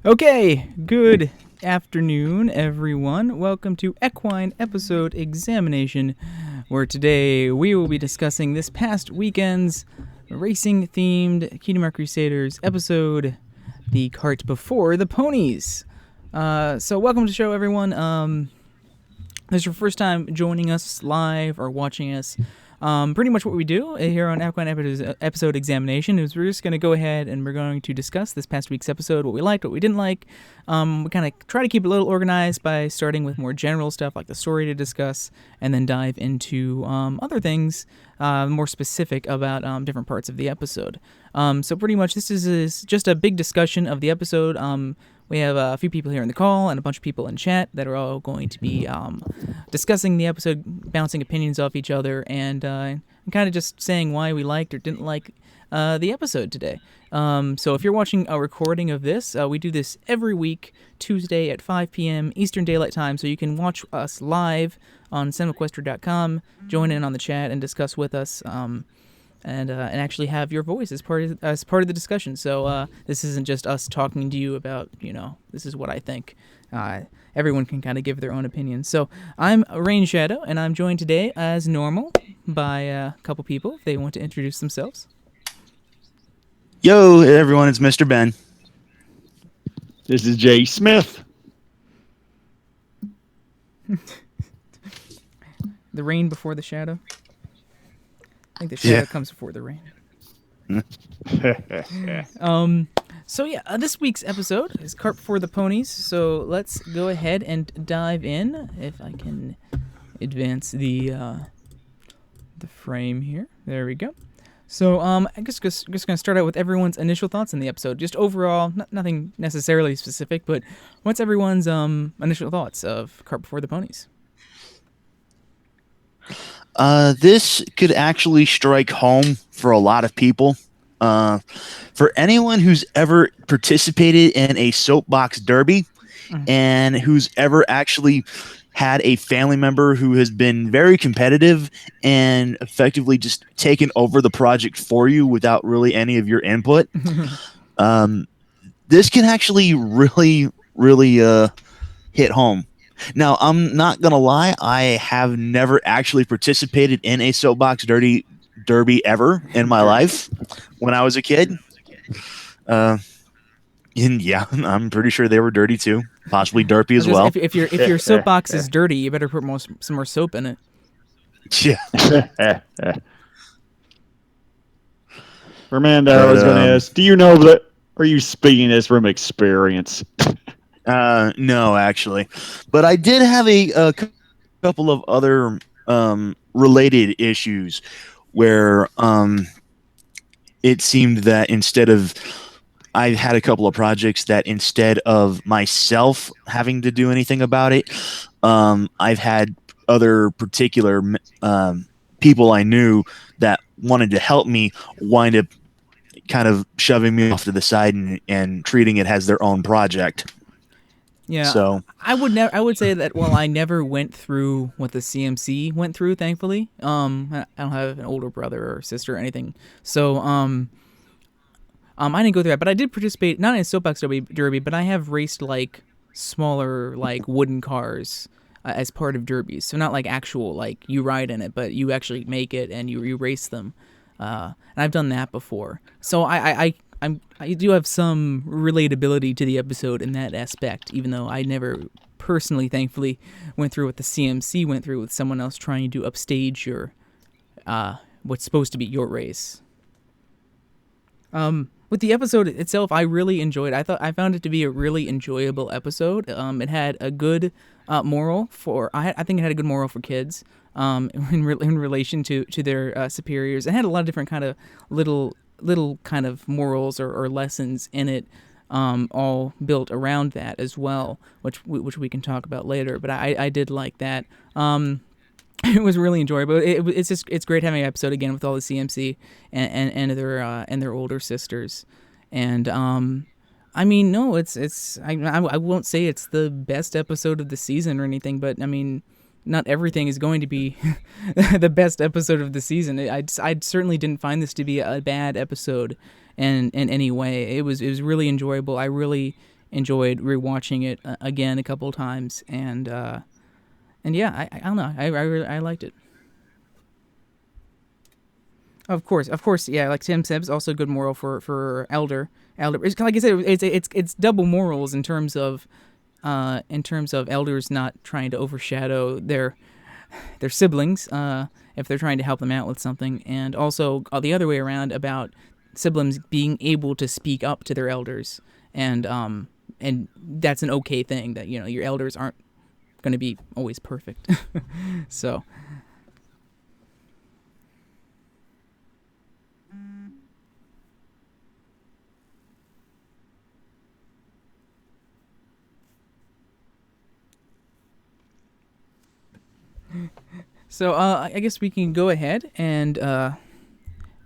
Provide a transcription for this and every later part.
Okay, good afternoon, everyone. Welcome to Equine Episode Examination, where today we will be discussing this past weekend's racing-themed Kingdom Crusaders episode, The Cart Before the Ponies. So welcome to the show, everyone. If this is your first time joining us live or watching us, pretty much what we do here on Equine Episode Examination is we're just going to go ahead and we're going to discuss this past week's episode, what we liked, what we didn't like. We kind of try to keep it a little organized by starting with more general stuff like the story to discuss, and then dive into other things more specific about different parts of the episode. So pretty much this is just a big discussion of the episode. We have a few people here in the call and a bunch of people in chat that are all going to be discussing the episode, bouncing opinions off each other, and kind of just saying why we liked or didn't like the episode today. So if you're watching a recording of this, we do this every week, Tuesday at 5 p.m. Eastern Daylight Time, so you can watch us live on CinemaQuestria.com, join in on the chat, and discuss with us. And actually have your voice as part of the discussion. So this isn't just us talking to you about, this is what I think. Everyone can kind of give their own opinion. So I'm Rain Shadow, and I'm joined today, as normal, by a couple people, if they want to introduce themselves. Yo, everyone, it's Mr. Ben. This is Jay Smith. The rain before the shadow. I think the shadow comes before the rain. This week's episode is Cart Before the Ponies. So let's go ahead and dive in. If I can advance the frame here. There we go. So I guess just going to start out with everyone's initial thoughts on the episode. Just overall, nothing necessarily specific, but what's everyone's initial thoughts of Cart Before the Ponies? This could actually strike home for a lot of people. For anyone who's ever participated in a soapbox derby and who's ever actually had a family member who has been very competitive and effectively just taken over the project for you without really any of your input, this can actually really, really hit home. Now, I'm not going to lie, I have never actually participated in a soapbox derby ever in my life when I was a kid. And yeah, I'm pretty sure they were dirty too, possibly derpy as well. If your soapbox is dirty, you better put some more soap in it. Yeah. Fernando, I was going to ask, do you know that, are you speaking this from experience? No, actually, but I did have a couple of other related issues where it seemed that I had a couple of projects that instead of myself having to do anything about it, I've had other particular people I knew that wanted to help me wind up kind of shoving me off to the side and treating it as their own project. Yeah, so I would say that while I never went through what the CMC went through, thankfully, I don't have an older brother or sister or anything, so I didn't go through that. But I did participate not in a soapbox derby, but I have raced like smaller like wooden cars as part of derbies. So not like actual like you ride in it, but you actually make it and you race them. And I've done that before, so I do have some relatability to the episode in that aspect, even though I never personally, thankfully, went through what the CMC went through with someone else trying to upstage your what's supposed to be your race. With the episode itself, I really enjoyed it. I found it to be a really enjoyable episode. It had a good moral for I think it had a good moral for kids in relation to their superiors. It had a lot of different kind of little kind of morals or lessons in it, all built around that as well, which we can talk about later. But I did like that. It was really enjoyable. It's great having an episode again with all the CMC and their older sisters. And I mean, no, I won't say it's the best episode of the season or anything, but I mean, not everything is going to be the best episode of the season. I certainly didn't find this to be a bad episode in any way. It was really enjoyable. I really enjoyed rewatching it again a couple of times, and yeah, I don't know, I liked it. Of course, yeah. Like Tim says, also good moral for Elder. It's, like I said, it's double morals in terms of elders not trying to overshadow their siblings if they're trying to help them out with something, and also the other way around about siblings being able to speak up to their elders, and that's an okay thing, that your elders aren't going to be always perfect. So. So I guess we can go ahead and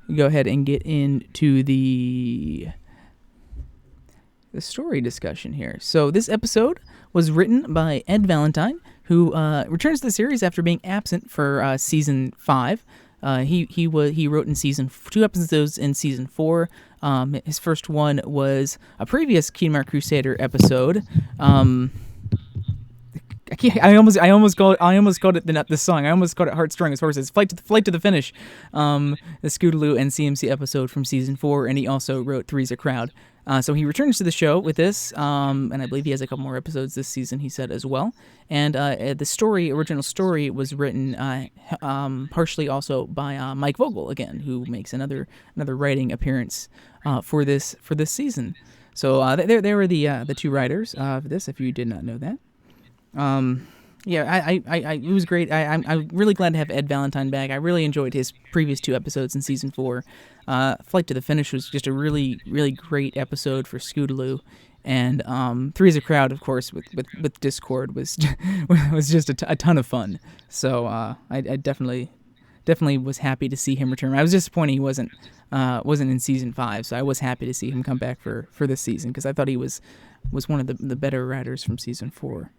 get into the story discussion here. So this episode was written by Ed Valentine, who returns to the series after being absent for season 5. He wrote in season 2 episodes in season 4. His first one was a previous Kingdom Crusader episode. I almost called it the song. I almost called it Heartstrung as Horses. Flight to the Finish, the Scootaloo and CMC episode from season 4, and he also wrote Three's a Crowd. So he returns to the show with this, and I believe he has a couple more episodes this season, he said, as well. And the original story was written partially also by Mike Vogel again, who makes another writing appearance for this season. So they were the two writers of this, if you did not know that. Yeah, it was great. I'm really glad to have Ed Valentine back. I really enjoyed his previous 2 episodes in season 4. Flight to the Finish was just a really, really great episode for Scootaloo, and Three's a Crowd, of course, with Discord was just a ton of fun. So I definitely was happy to see him return. I was disappointed he wasn't in season 5, so I was happy to see him come back for this season, because I thought he was one of the better writers from season 4.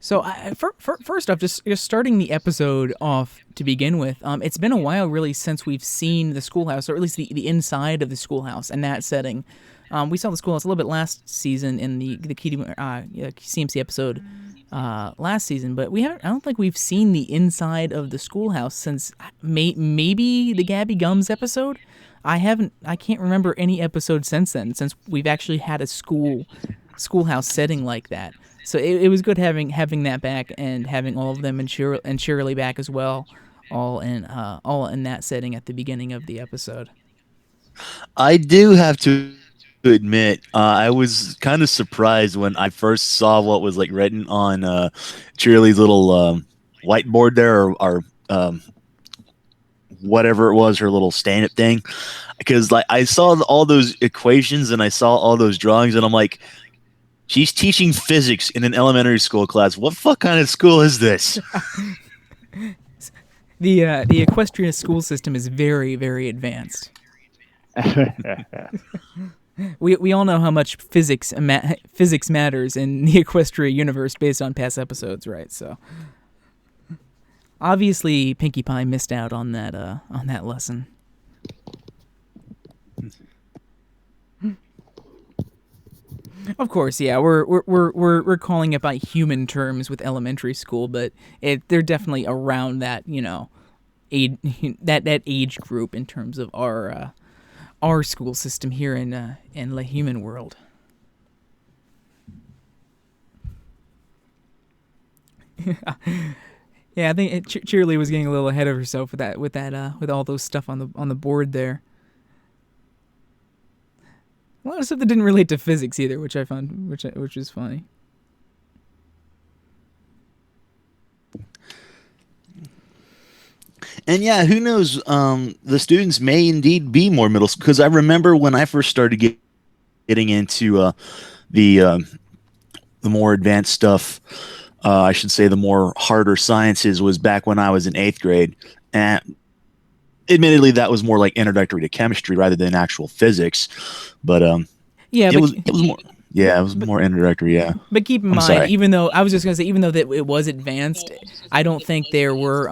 So first off, just starting the episode off to begin with, it's been a while really since we've seen the schoolhouse, or at least the inside of the schoolhouse and that setting. We saw the schoolhouse a little bit last season in the CMC episode last season, but I don't think we've seen the inside of the schoolhouse since maybe the Gabby Gums episode. I can't remember any episode since then, since we've actually had a schoolhouse setting like that. So it was good having that back, and having all of them and Shirley back as well, all in that setting at the beginning of the episode. I do have to admit, I was kind of surprised when I first saw what was like written on Shirley's little whiteboard there, or whatever it was, her little stand-up thing, because like I saw all those equations and I saw all those drawings, and I'm like, she's teaching physics in an elementary school class. What fuck kind of school is this? The Equestria school system is very, very advanced. We all know how much physics matters in the Equestria universe based on past episodes, right? So obviously Pinkie Pie missed out on that lesson. Of course, yeah, we're calling it by human terms with elementary school, but they're definitely around that, that age group in terms of our school system here in the human world. Yeah, I think Cheerly was getting a little ahead of herself with all those stuff on the board there. A lot of stuff that didn't relate to physics either, which I found which is funny. And yeah, who knows? The students may indeed be more middle school, because I remember when I first started getting into the more advanced stuff. I should say the more harder sciences was back when I was in 8th grade, and admittedly that was more like introductory to chemistry rather than actual physics. But it was more. Yeah, it was more introductory. Yeah, but keep in mind, even though that it was advanced, I don't think there were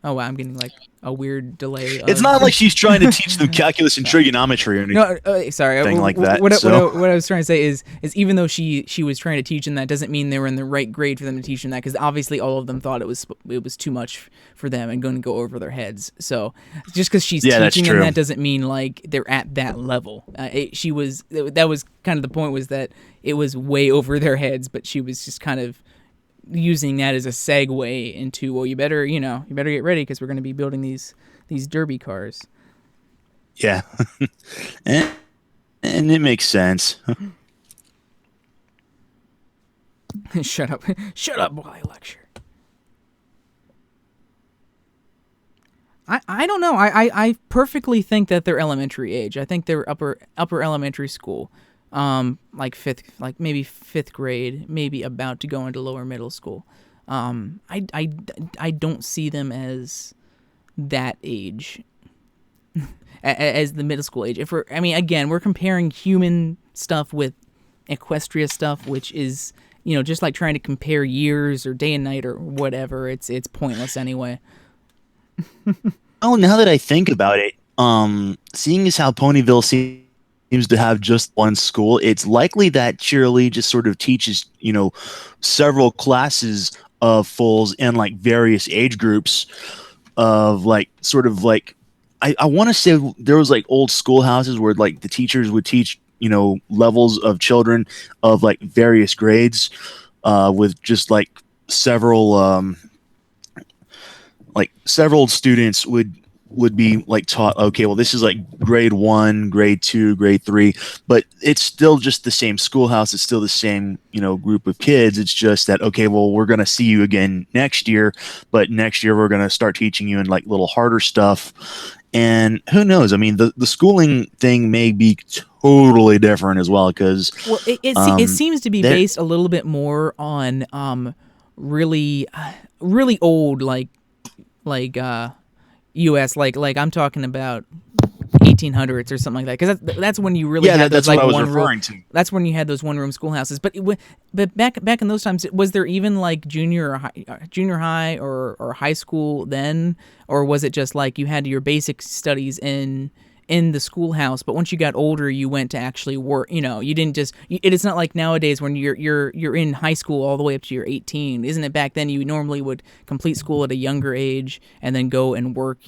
Oh wow, I'm getting like a weird delay. It's not like she's trying to teach them calculus and trigonometry or anything No, sorry. like that. What So I was trying to say is even though she was trying to teach them that, doesn't mean they were in the right grade for them to teach them that, because obviously all of them thought it was too much for them and going to go over their heads. So just because she's teaching them that doesn't mean like they're at that level. That was kind of the point, was that it was way over their heads, but she was just kind of using that as a segue into, well, you better get ready because we're going to be building these derby cars. Yeah. and it makes sense. Shut up while I lecture. I don't know. I perfectly think that they're elementary age. I think they're upper elementary school. Maybe fifth grade, maybe about to go into lower middle school. I don't see them as that age, as the middle school age. We're comparing human stuff with Equestria stuff, which is, just like trying to compare years or day and night or whatever. It's pointless anyway. Oh, now that I think about it, seeing as how Ponyville seems to have just one school, it's likely that Cheerilee just sort of teaches, several classes of foals and like various age groups of like sort of like, I want to say there was like old schoolhouses where like the teachers would teach, levels of children of like various grades, with just like several students would be like taught, okay, well, this is like grade 1, grade 2, grade 3, but it's still just the same schoolhouse. It's still the same, group of kids. It's just that, okay, well, we're going to see you again next year, but next year we're going to start teaching you in like little harder stuff. And who knows? I mean, the schooling thing may be totally different as well, because it seems to be based a little bit more on really old like U.S. like I'm talking about 1800s or something like that, because that's when you really had that's those, what like, I was referring to. That's when you had those one-room schoolhouses. But back in those times, was there even like junior high or high school then, or was it just like you had your basic studies in the schoolhouse, but once you got older, you went to actually work? You didn't just. It's not like nowadays when you're in high school all the way up to you're 18. Isn't it? Back then, you normally would complete school at a younger age and then go and work,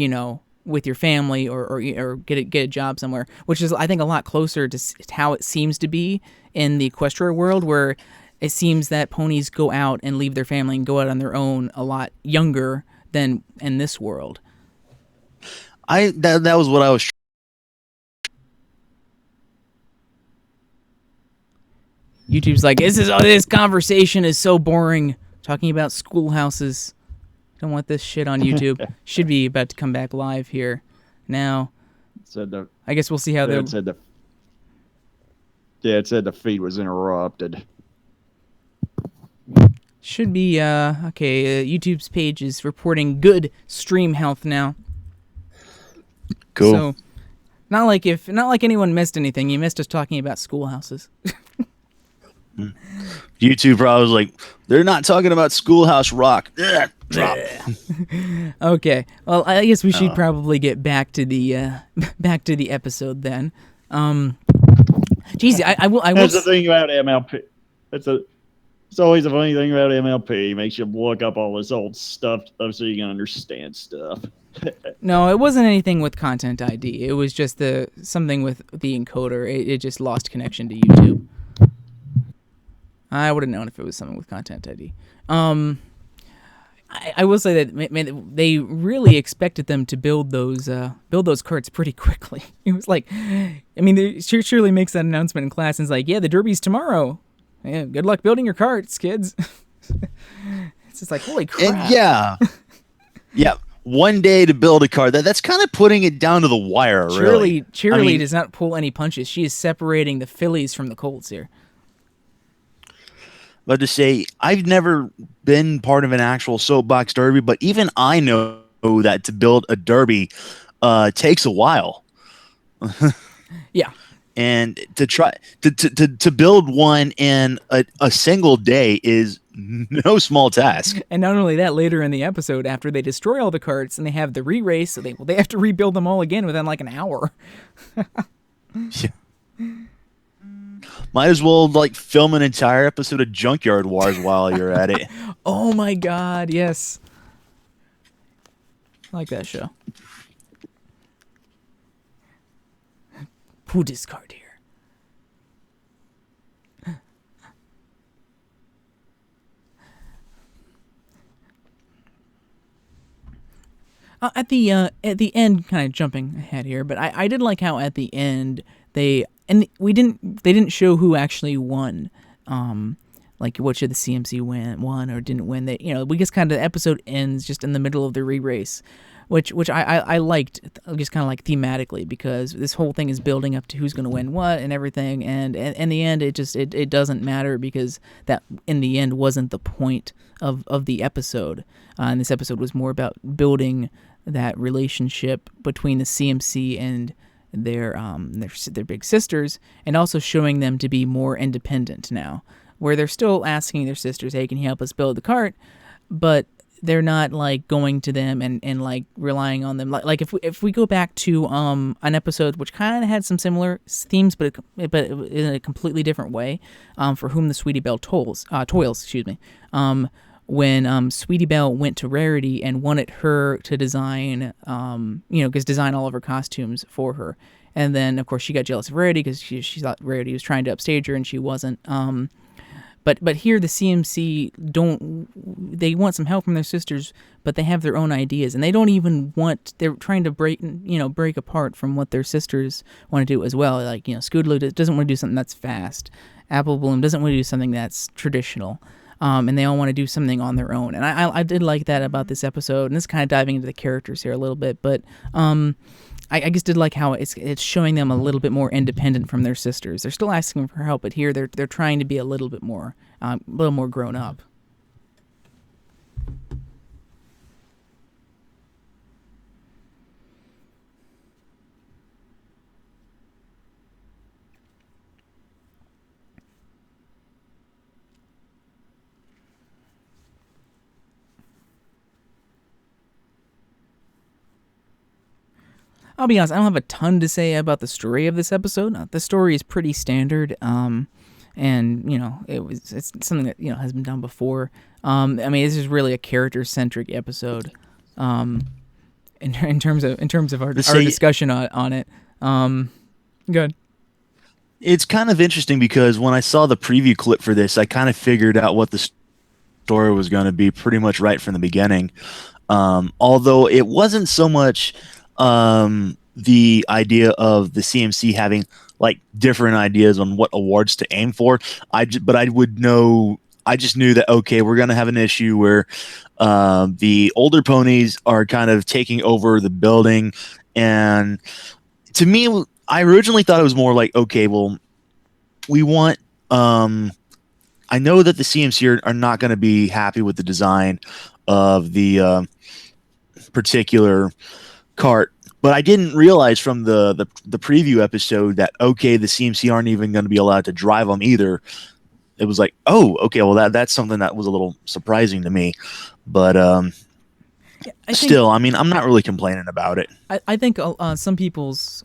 with your family or get a job somewhere, which is, I think, a lot closer to how it seems to be in the Equestria world, where it seems that ponies go out and leave their family and go out on their own a lot younger than in this world. That was what I was. YouTube's like, this conversation is so boring. Talking about schoolhouses. Don't want this shit on YouTube. Should be about to come back live here now. I guess we'll see how it said the feed was interrupted. Should be okay. YouTube's page is reporting good stream health now. Cool. So, not like anyone missed anything. You missed us talking about schoolhouses. YouTube probably was like, they're not talking about Schoolhouse Rock. Drop. Okay. Well, I guess we should probably get back to the episode then. Geez, I will. That's the thing about MLP. It's always a funny thing about MLP. It makes you look up all this old stuff so you can understand stuff. No, it wasn't anything with Content ID. It was just something with the encoder. It just lost connection to YouTube. I would have known if it was something with Content ID. I will say that they really expected them to build those carts pretty quickly. It was like, Shirley makes that announcement in class and is like, yeah, the derby's tomorrow. Yeah, good luck building your carts, kids. It's just like, holy crap. And yeah, one day to build a cart. That's kind of putting it down to the wire, really. Cheerilee does not pull any punches. She is separating the fillies from the colts here. But to say, I've never been part of an actual soapbox derby, but even I know that to build a derby takes a while. Yeah. And to try to build one in a single day is no small task. And not only that, later in the episode, after they destroy all the carts and they have the re-race, so they have to rebuild them all again within like an hour. Yeah. Might as well like film an entire episode of Junkyard Wars while you're at it. Oh my god, yes. I like that show. Put this card here. At the end, kind of jumping ahead here, but I did like how at the end they didn't show who actually won, like which of the CMC won or didn't win. We just kind of the episode ends just in the middle of the re-race, which I liked, just kind of like thematically, because this whole thing is building up to who's going to win what and everything, and in the end it doesn't matter, because that in the end wasn't the point of the episode, and this episode was more about building that relationship between the CMC and their big sisters, and also showing them to be more independent now, where they're still asking their sisters, hey, can you help us build the cart, but they're not like going to them and like relying on them. Like if we go back to an episode which kind of had some similar themes, but in a completely different way, For Whom the Sweetie Belle Toils, excuse me. When Sweetie Belle went to Rarity and wanted her to design, design all of her costumes for her. And then, of course, she got jealous of Rarity because she thought Rarity was trying to upstage her and she wasn't. But here the CMC they want some help from their sisters, but they have their own ideas. And they don't even they're trying to break apart from what their sisters want to do as well. Like, Scootaloo doesn't want to do something that's fast. Apple Bloom doesn't want to do something that's traditional. And they all want to do something on their own. And I did like that about this episode. And this is kind of diving into the characters here a little bit. But I just did like how it's showing them a little bit more independent from their sisters. They're still asking for help, but here they're trying to be a little bit more grown up. I'll be honest, I don't have a ton to say about the story of this episode. The story is pretty standard, and it's something that has been done before. This is really a character-centric episode, in terms of our discussion on it. Good. It's kind of interesting because when I saw the preview clip for this, I kind of figured out what the story was going to be pretty much right from the beginning. Although it wasn't so much the idea of the CMC having like different ideas on what awards to aim for. I just knew that, okay, we're going to have an issue where the older ponies are kind of taking over the building. And to me, I originally thought it was more like, okay, well, we want, I know that the CMC are not going to be happy with the design of the particular cart, but I didn't realize from the preview episode that, okay, the CMC aren't even going to be allowed to drive them either. It was like, oh, okay, well that's something that was a little surprising to me, but I'm not really complaining about it. I think some people's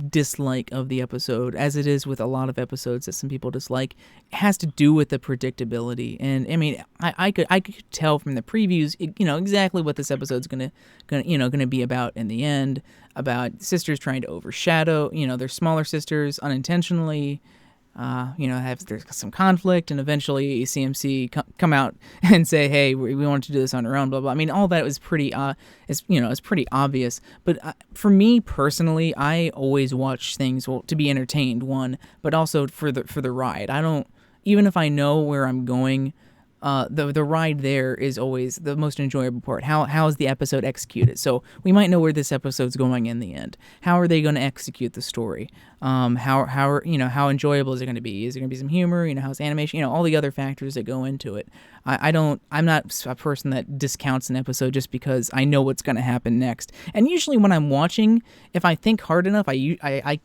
dislike of the episode, as it is with a lot of episodes that some people dislike, has to do with the predictability. And I could tell from the previews, exactly what this episode's gonna be about in the end, about sisters trying to overshadow, their smaller sisters unintentionally. There's some conflict, and eventually CMC come out and say, "Hey, we want to do this on our own." Blah blah. All that was pretty, it's pretty obvious. But for me personally, I always watch things to be entertained, but also for the ride. I don't, even if I know where I'm going. The ride there is always the most enjoyable part. How is the episode executed? So we might know where this episode's going in the end. How are they going to execute the story? How enjoyable is it going to be? Is there going to be some humor? How's animation? All the other factors that go into it. I'm not a person that discounts an episode just because I know what's going to happen next. And usually when I'm watching, if I think hard enough, I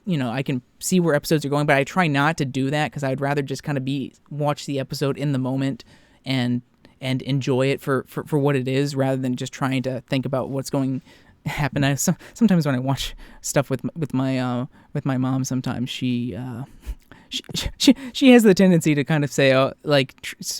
can see where episodes are going, but I try not to do that because I'd rather just kind of watch the episode in the moment. and enjoy it for what it is, rather than just trying to think about what's going to happen. Sometimes when I watch stuff with my mom, sometimes she has the tendency to kind of say,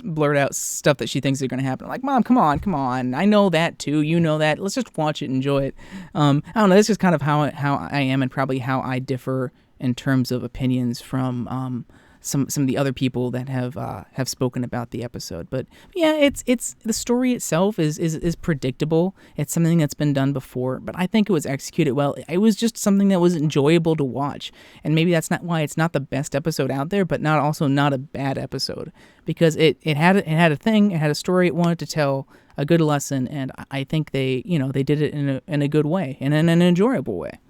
blurt out stuff that she thinks are going to happen. I'm like, Mom, come on. I know that too. You know that. Let's just watch it, enjoy it. I don't know. That's just kind of how I am, and probably how I differ in terms of opinions from some of the other people that have spoken about the episode. But yeah, it's the story itself is predictable. It's something that's been done before, but I think it was executed well. It was just something that was enjoyable to watch, and maybe that's not why it's not the best episode out there, but not a bad episode, because it had a thing, it had a story it wanted to tell, a good lesson, and I think they did it in a good way and in an enjoyable way.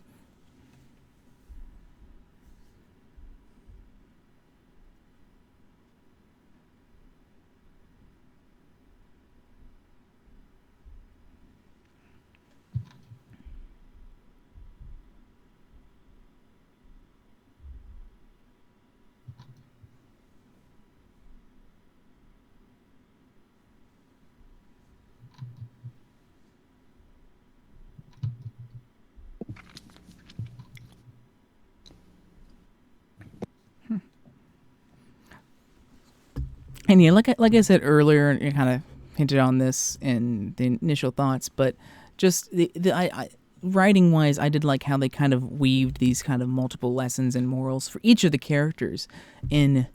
And yeah, like I said earlier, and you kind of hinted on this in the initial thoughts, but just I writing wise, I did like how they kind of weaved these kind of multiple lessons and morals for each of the characters in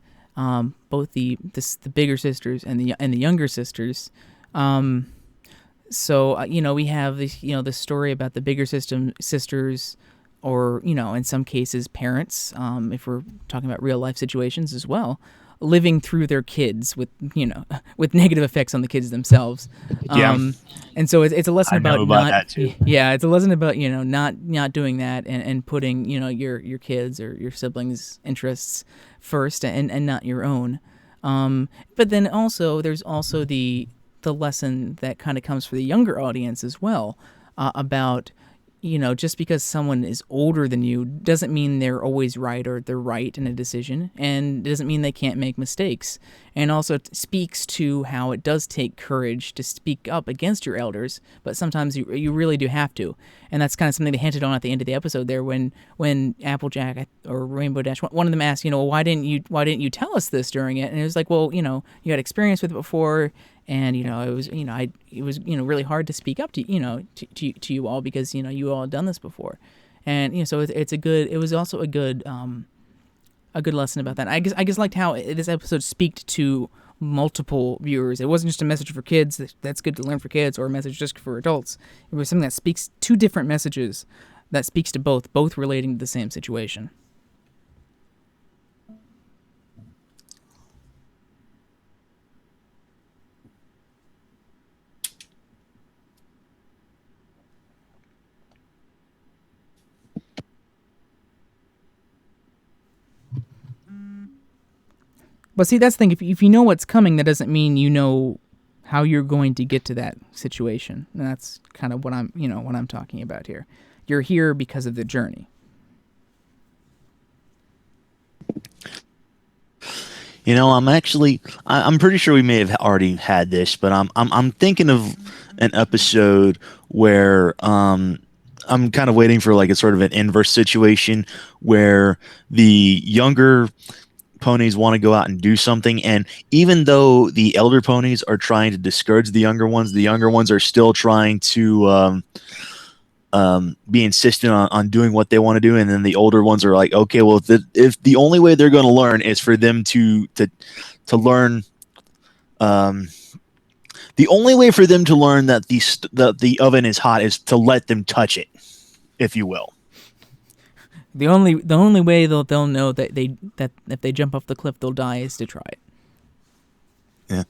both the bigger sisters and the younger sisters. So we have this story about the bigger sisters, or in some cases parents, if we're talking about real life situations as well, living through their kids with negative effects on the kids themselves. And so it's a lesson about not that too. Yeah, it's a lesson about not doing that, and putting your kids or your siblings' interests first, and not your own. But then also there's also the lesson that kind of comes for the younger audience as well, about just because someone is older than you doesn't mean they're always right, or they're right in a decision, and it doesn't mean they can't make mistakes. And also it speaks to how it does take courage to speak up against your elders, but sometimes you really do have to. And that's kind of something they hinted on at the end of the episode there, when Applejack or Rainbow Dash, one of them asked, why didn't you tell us this during it? And it was like, well, you had experience with it before, and it was really hard to speak up to to you all, because you all had done this before. And so it was also a good lesson about that. I guess liked how this episode speaked to multiple viewers. It wasn't just a message for kids that's good to learn for kids, or a message just for adults. It was something that speaks two different messages, that speaks to both relating to the same situation. But see, that's the thing. If you know what's coming, that doesn't mean you know how you're going to get to that situation. And that's kind of what I'm talking about here. You're here because of the journey. I'm pretty sure we may have already had this, but I'm thinking of an episode where I'm kind of waiting for like a sort of an inverse situation where the younger ponies want to go out and do something, and even though the elder ponies are trying to discourage the younger ones are still trying to be insistent on doing what they want to do. And then the older ones are like, okay, well, if the only way they're going to learn is for them to learn, the only way for them to learn that the oven is hot is to let them touch it, if you will. The only way they'll know that if they jump off the cliff they'll die is to try it. Yeah.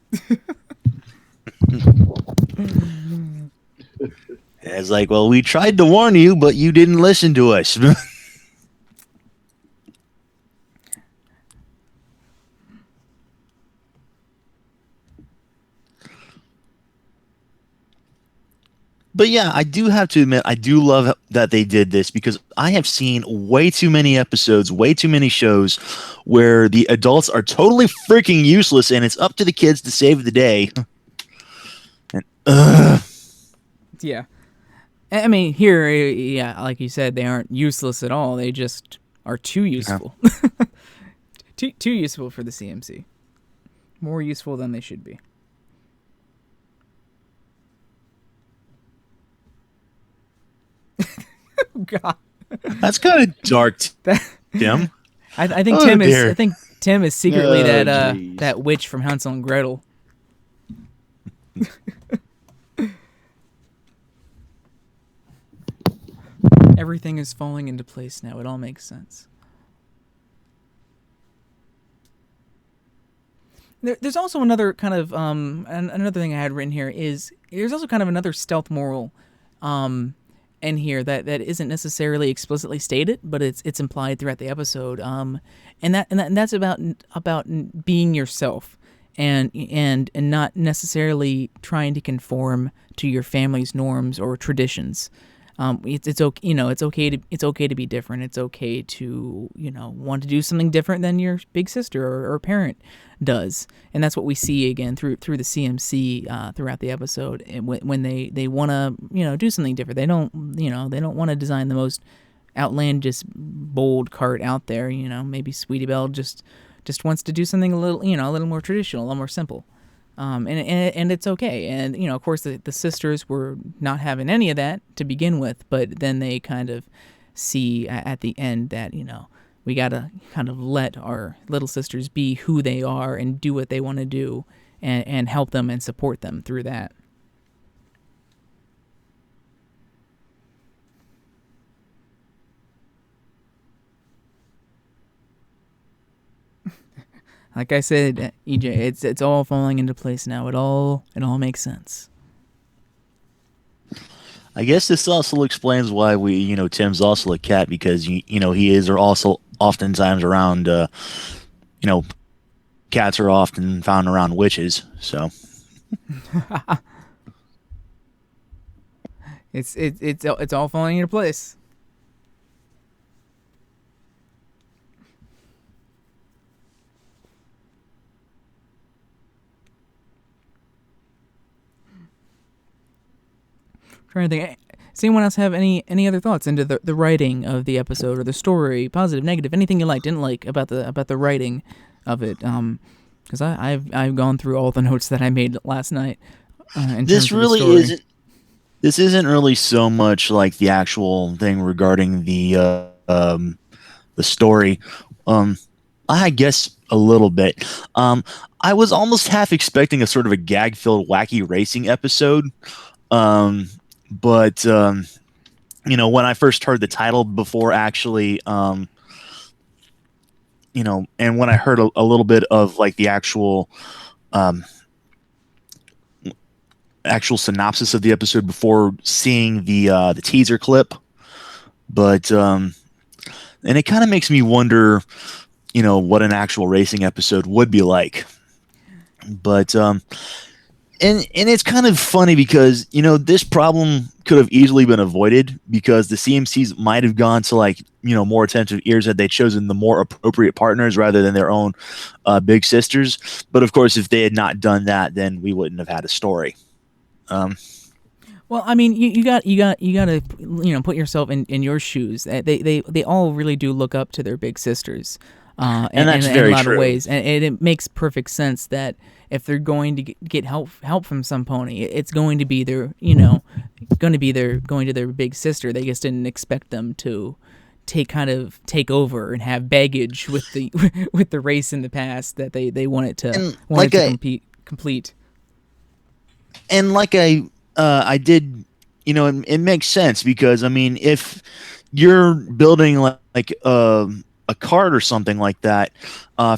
It's like, well, we tried to warn you, but you didn't listen to us. But yeah, I do have to admit, I do love that they did this because I have seen way too many episodes, way too many shows where the adults are totally freaking useless and it's up to the kids to save the day. And, Yeah. I mean, here, yeah, like you said, they aren't useless at all. They just are too useful. Too useful for the CMC. More useful than they should be. Oh, God. That's kind of dark, Tim. I think Tim is secretly that witch from Hansel and Gretel. Everything is falling into place now. It all makes sense. There's also another kind of another thing I had written here is there's also kind of another stealth moral in here that isn't necessarily explicitly stated, but it's implied throughout the episode. And that's about being yourself and not necessarily trying to conform to your family's norms or traditions. It's okay, it's okay to be different. It's okay to, want to do something different than your big sister or parent does. And that's what we see again through the CMC throughout the episode. And when they want to, do something different. They don't want to design the most outlandish bold cart out there. Maybe Sweetie Belle just wants to do something a little more traditional, a little more simple. And it's okay. And, of course, the sisters were not having any of that to begin with, but then they kind of see at the end that, we got to kind of let our little sisters be who they are and do what they want to do and help them and support them through that. Like I said, EJ, it's all falling into place now. It all makes sense. I guess this also explains why Tim's also a cat because he is or also oftentimes around cats are often found around witches, so it's all falling into place. Trying to think. Does anyone else have any other thoughts into the writing of the episode or the story, positive, negative, anything you liked, didn't like about the writing of it? Because I've gone through all the notes that I made last night. This really isn't. This isn't really so much like the actual thing regarding the story. I guess a little bit. I was almost half expecting a sort of a gag-filled, wacky racing episode. But when I first heard the title before actually, and when I heard a little bit of like the actual synopsis of the episode before seeing the teaser clip, but and it kind of makes me wonder, what an actual racing episode would be like. But And it's kind of funny because, this problem could have easily been avoided because the CMCs might have gone to more attentive ears had they chosen the more appropriate partners rather than their own big sisters. But of course, if they had not done that, then we wouldn't have had a story. Well, I mean, you got to put yourself in your shoes. They all really do look up to their big sisters. And that's very in a lot true. of ways, and it makes perfect sense that if they're going to get help from some pony, it's going to be going to their big sister. They just didn't expect them to take over and have baggage with the race in the past that they wanted to complete. And like I did, it makes sense because I mean, if you're building like a cart or something like that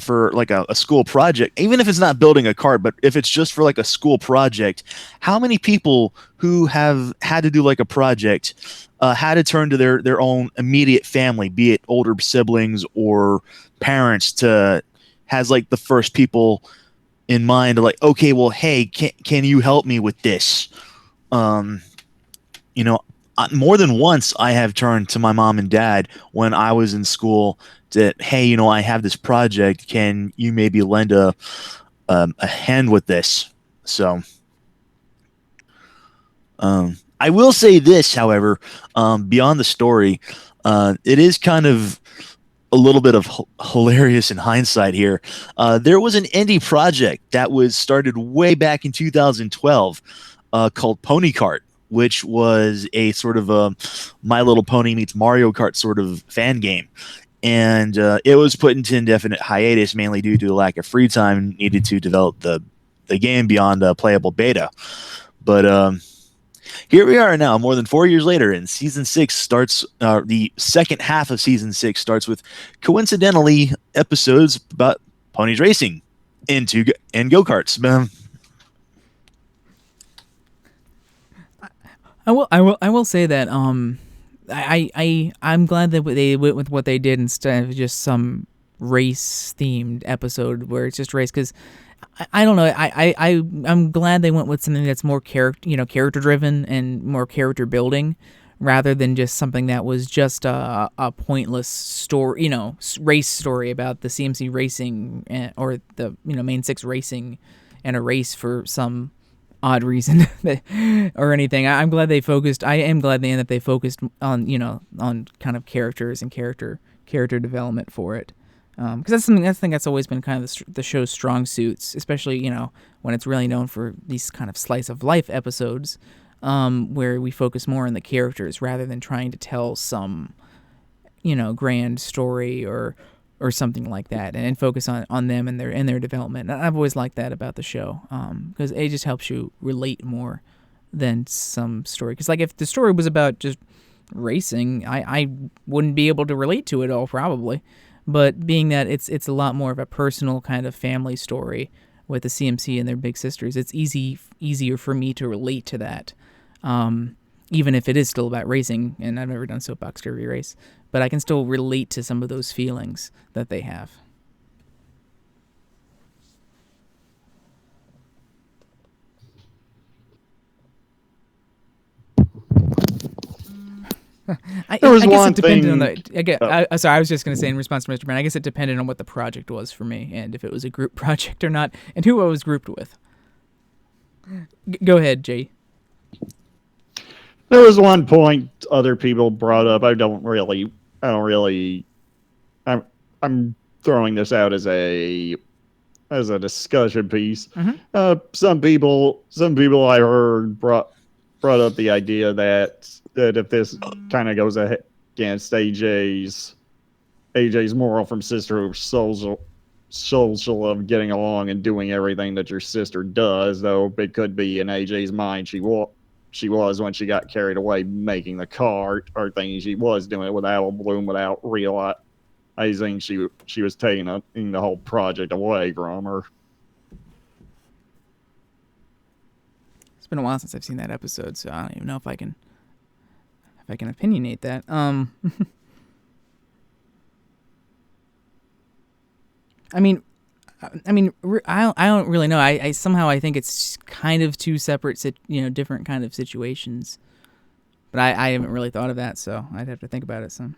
for like a school project, even if it's not building a cart, but if it's just for like a school project, how many people who have had to do like a project had to turn to their own immediate family, be it older siblings or parents, to has like the first people in mind, like, okay, well, hey, can you help me with this? you know, more than once I have turned to my mom and dad when I was in school to, hey, I have this project. Can you maybe lend a hand with this? So, I will say this, however, beyond the story, it is kind of a little bit of hilarious in hindsight here. There was an indie project that was started way back in 2012 called Pony Kart, which was a sort of a My Little Pony meets Mario Kart sort of fan game. And it was put into indefinite hiatus mainly due to the lack of free time needed to develop the game beyond playable beta. But here we are now, more than 4 years later, and season 6 starts. The second half of season 6 starts with, coincidentally, episodes about ponies racing and go karts. I will say that I'm glad that they went with what they did instead of just some race themed episode where it's just race, because I don't know, I'm glad they went with something that's more character driven and more character building, rather than just something that was just a pointless story, race story about the CMC racing or the main 6 racing and a race for some odd reason or anything. I'm glad they focused. I am glad that they focused on on kind of characters and character development for it, because that's something that's always been kind of the show's strong suits, especially when it's really known for these kind of slice of life episodes, where we focus more on the characters rather than trying to tell some grand story or something like that, and focus on them and their development. And I've always liked that about the show, because it just helps you relate more than some story. Because like if the story was about just racing, I wouldn't be able to relate to it all probably. But being that it's a lot more of a personal kind of family story with the CMC and their big sisters, it's easier for me to relate to that. Even if it is still about racing, and I've never done Soapbox Derby Race, but I can still relate to some of those feelings that they have. I guess it depended on the. Sorry, I was just going to say in response to Mr. Brown, I guess it depended on what the project was for me, and if it was a group project or not, and who I was grouped with. Go ahead, Jay. There was one point other people brought up. I'm throwing this out as a discussion piece. Mm-hmm. Some people I heard brought up the idea that if this kind of goes against AJ's moral from sisterhood social of getting along and doing everything that your sister does, though it could be in AJ's mind she was when she got carried away making the cart, or things she was doing it without Bloom, without realizing she was taking the whole project away from her. It's been a while since I've seen that episode, so I don't even know if I can opinionate that. I mean, I don't really know. I somehow I think it's kind of two separate, different kind of situations. But I haven't really thought of that, so I'd have to think about it some.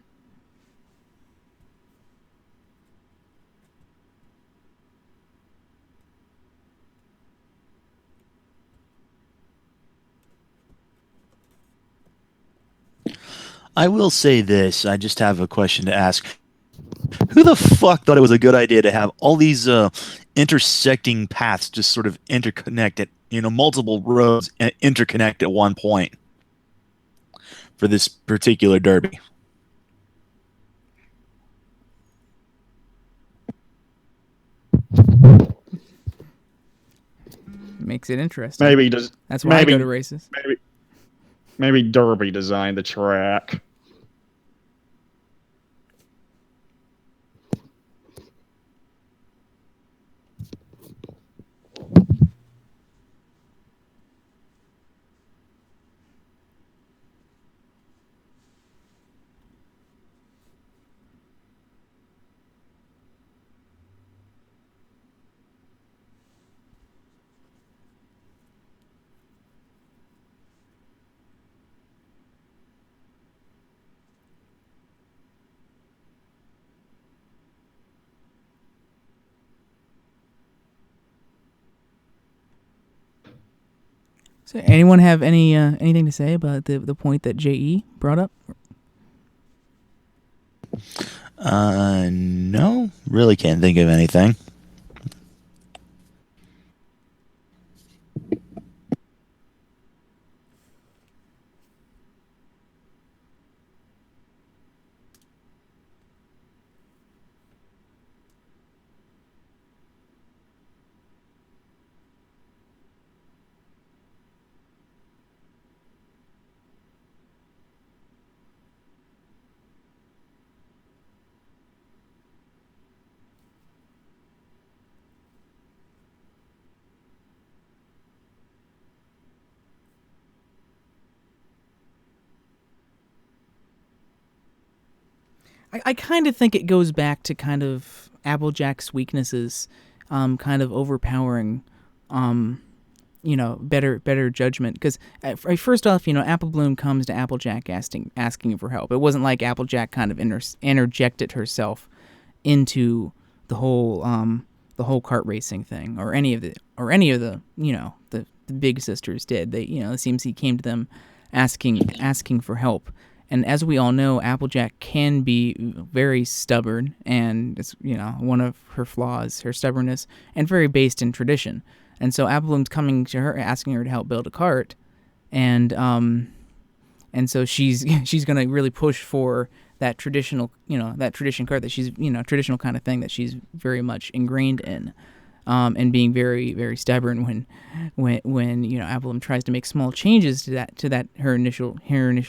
I will say this. I just have a question to ask. Who the fuck thought it was a good idea to have all these intersecting paths just sort of interconnected, multiple roads interconnect at one point for this particular derby? Makes it interesting. That's why I go to races. Maybe Derby designed the track. So anyone have anything to say about the point that JE brought up? No, really can't think of anything. I kind of think it goes back to kind of Applejack's weaknesses, kind of overpowering, better judgment. Because first off, Apple Bloom comes to Applejack asking for help. It wasn't like Applejack kind of interjected herself into the whole kart racing thing, or any of the the big sisters did. They it seems he came to them asking for help. And as we all know, Applejack can be very stubborn, and it's one of her flaws, her stubbornness, and very based in tradition. And so Apple Bloom's coming to her, asking her to help build a cart, and so she's gonna really push for that traditional cart that she's traditional kind of thing that she's very much ingrained in, and being very, very stubborn when Apple Bloom tries to make small changes to that her initial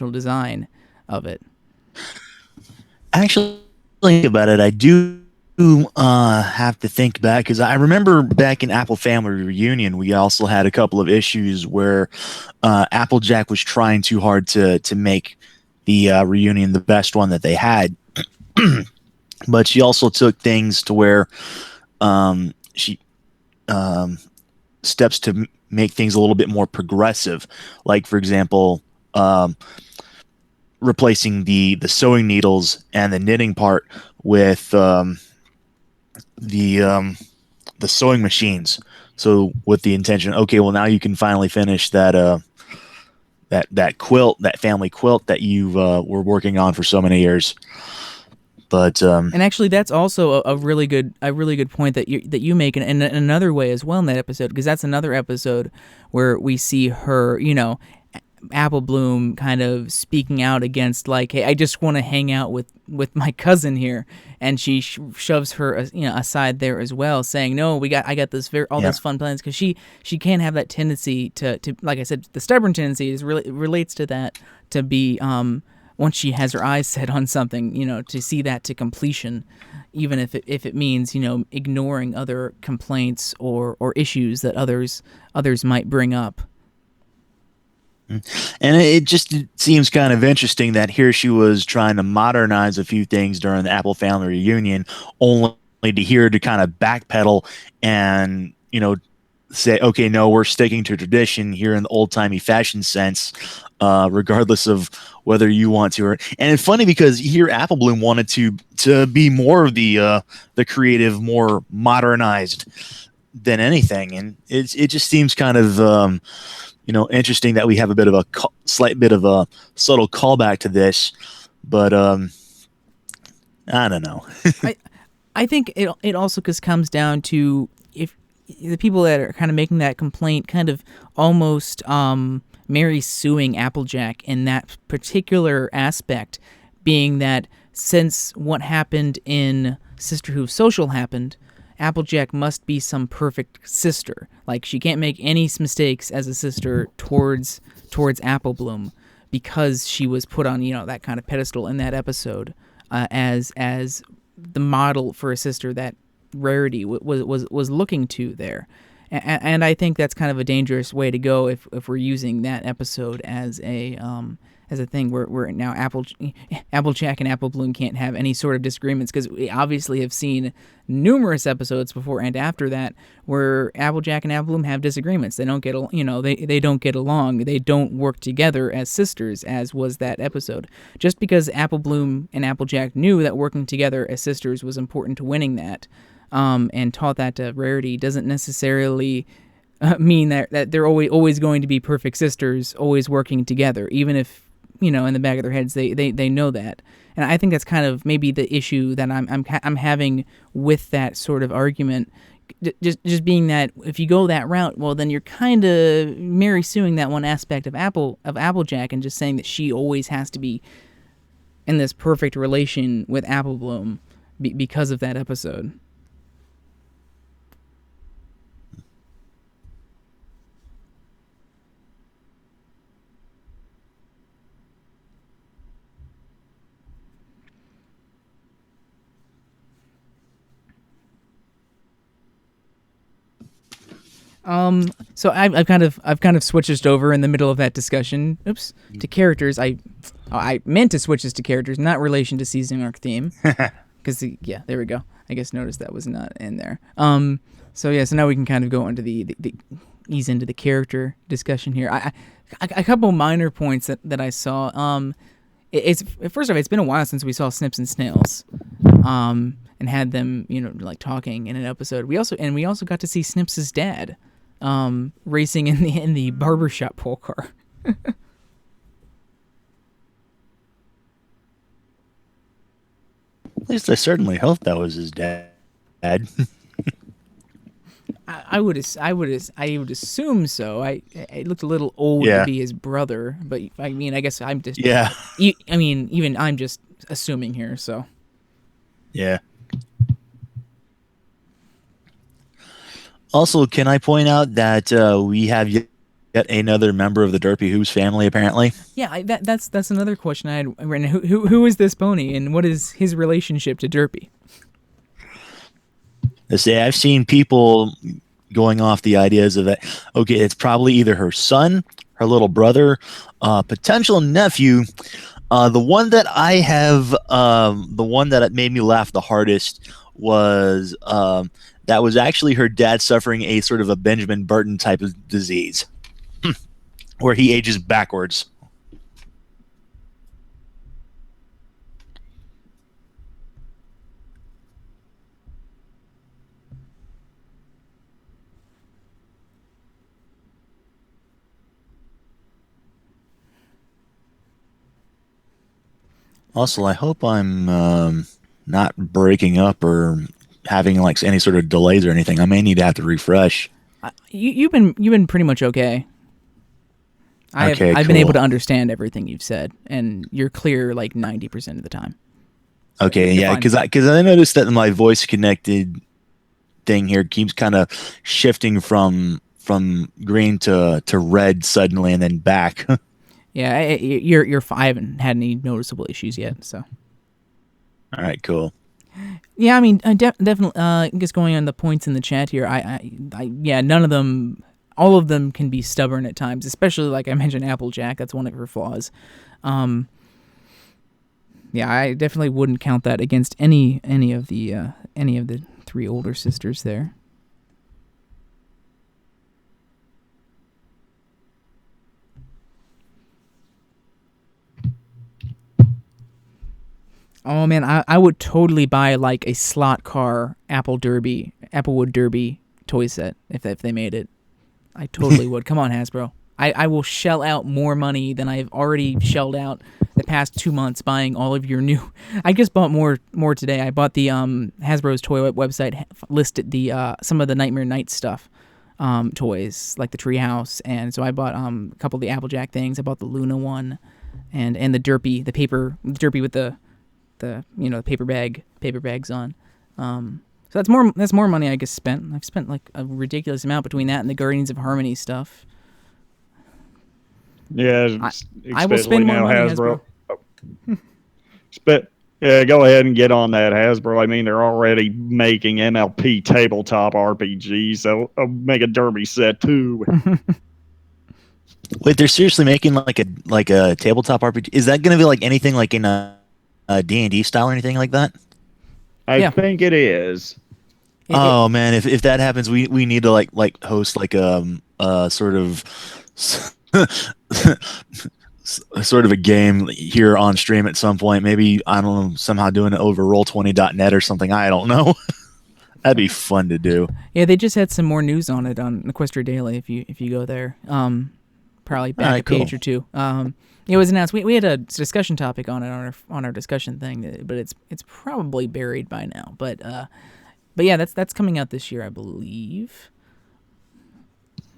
design of it. Actually, think about it. I do have to think back, because I remember back in Apple Family Reunion, we also had a couple of issues where Applejack was trying too hard to make the reunion the best one that they had. But she also took things to where she steps to make things a little bit more progressive. Like, for example, replacing the sewing needles and the knitting part with the sewing machines. So with the intention, okay, well, now you can finally finish that that quilt, that family quilt that you were working on for so many years. But and actually, that's also a really good point that you make in another way as well in that episode, because that's another episode where we see her, Apple Bloom kind of speaking out against, like, hey, I just want to hang out with my cousin here, and she shoves her aside there as well, saying, no, I got this those fun plans, because she can't have that tendency to like I said, the stubborn tendency is really relates to that, to be once she has her eyes set on something, to see that to completion, even if it means ignoring other complaints or issues that others might bring up. And it just seems kind of interesting that here she was trying to modernize a few things during the Apple Family Reunion, only to hear to kind of backpedal and, say, okay, no, we're sticking to tradition here in the old-timey fashion sense, regardless of whether you want to. And it's funny because here Apple Bloom wanted to be more of the creative, more modernized than anything. And it just seems kind of interesting that we have a bit of a slight bit of a subtle callback to this, but I don't know. I think it also just comes down to, if the people that are kind of making that complaint kind of almost Mary suing Applejack in that particular aspect, being that since what happened in Sisterhood of Social happened, Applejack must be some perfect sister. Like, she can't make any mistakes as a sister towards Apple Bloom, because she was put on that kind of pedestal in that episode as the model for a sister that Rarity was looking to there. And I think that's kind of a dangerous way to go if we're using that episode as a thing where now Applejack and Apple Bloom can't have any sort of disagreements, because we obviously have seen numerous episodes before and after that where Applejack and Apple Bloom have disagreements. They don't get they don't get along. They don't work together as sisters, as was that episode. Just because Apple Bloom and Applejack knew that working together as sisters was important to winning that, and taught that to Rarity, doesn't necessarily mean that they're always going to be perfect sisters, always working together, even if, in the back of their heads they know that. And I think that's kind of maybe the issue that I'm having with that sort of argument. Just being that if you go that route, well, then you're kind of Mary suing that one aspect of Applejack and just saying that she always has to be in this perfect relation with Applebloom because of that episode. So I've kind of switched over in the middle of that discussion. Oops, to characters. I meant to switch this to characters, not relation to season arc theme. Because there we go. I guess notice that was not in there. So now we can kind of go into the ease into the character discussion here. A couple minor points that I saw. It's first off, it's been a while since we saw Snips and Snails. And had them, like talking in an episode. We also got to see Snips's dad, racing in the barbershop pole car. At least I certainly hope that was his dad. I would assume so. It looked a little old to be his brother, but I mean, I guess I'm just even I'm just assuming here. So yeah. Also, can I point out that we have yet another member of the Derpy Who's family, apparently? Yeah, that's another question I had written. Who is this pony, and what is his relationship to Derpy? I've seen people going off the ideas of that. Okay, it's probably either her son, her little brother, potential nephew. The one that I have, the one that made me laugh the hardest was that was actually her dad suffering a sort of a Benjamin Button type of disease where he ages backwards. Also, I hope I'm not breaking up or having like any sort of delays or anything. I may need to have to refresh. You've been pretty much okay. I've been able to understand everything you've said, and you're clear like 90% of the time. So okay, yeah, because I noticed that my voice connected thing here keeps kind of shifting from green to red suddenly and then back. Yeah, I haven't had any noticeable issues yet. So, all right, cool. Yeah, I mean, definitely. Just going on the points in the chat here, none of them, all of them can be stubborn at times. Especially like I mentioned, Applejack. That's one of her flaws. Yeah, I definitely wouldn't count that against any of the three older sisters there. Oh man, I would totally buy like a slot car Applewood Derby toy set if they made it. I totally would. Come on, Hasbro. I will shell out more money than I've already shelled out the past 2 months buying all of your new. I just bought more today. I bought the Hasbro's toy website listed the some of the Nightmare Night stuff, toys like the Treehouse, and so I bought a couple of the Applejack things. I bought the Luna one, and the Derpy, the Derpy with the paper bags on. So that's more money I guess spent. I've spent like a ridiculous amount between that and the Guardians of Harmony stuff. Yeah, I will spend more money, Hasbro. Go ahead and get on that, Hasbro. I mean, they're already making MLP tabletop RPGs, so I'll make a Derby set too. Wait, they're seriously making like a tabletop RPG? Is that going to be like anything like in a D&D style or anything like that? I think it is. Oh man, if that happens, we need to like host like a sort of sort of a game here on stream at some point. Maybe, I don't know, somehow doing it over Roll20.net or something. I don't know. That'd be fun to do. Yeah, they just had some more news on it on Equestria Daily. If you go there, probably back a page or two. It was announced. We had a discussion topic on it on our discussion thing, but it's probably buried by now. But yeah, that's coming out this year, I believe.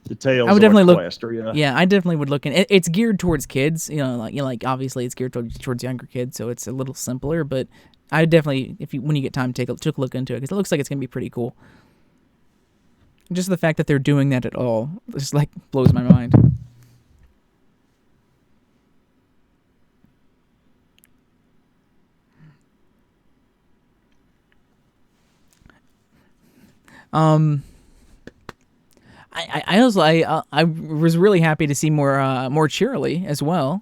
The Tales I would definitely of Equestria. Yeah, I definitely would look in. It's geared towards kids, like obviously it's geared towards younger kids, so it's a little simpler. But I definitely, when you get time, take a look into it because it looks like it's gonna be pretty cool. Just the fact that they're doing that at all just like blows my mind. I was really happy to see more Cheerily as well.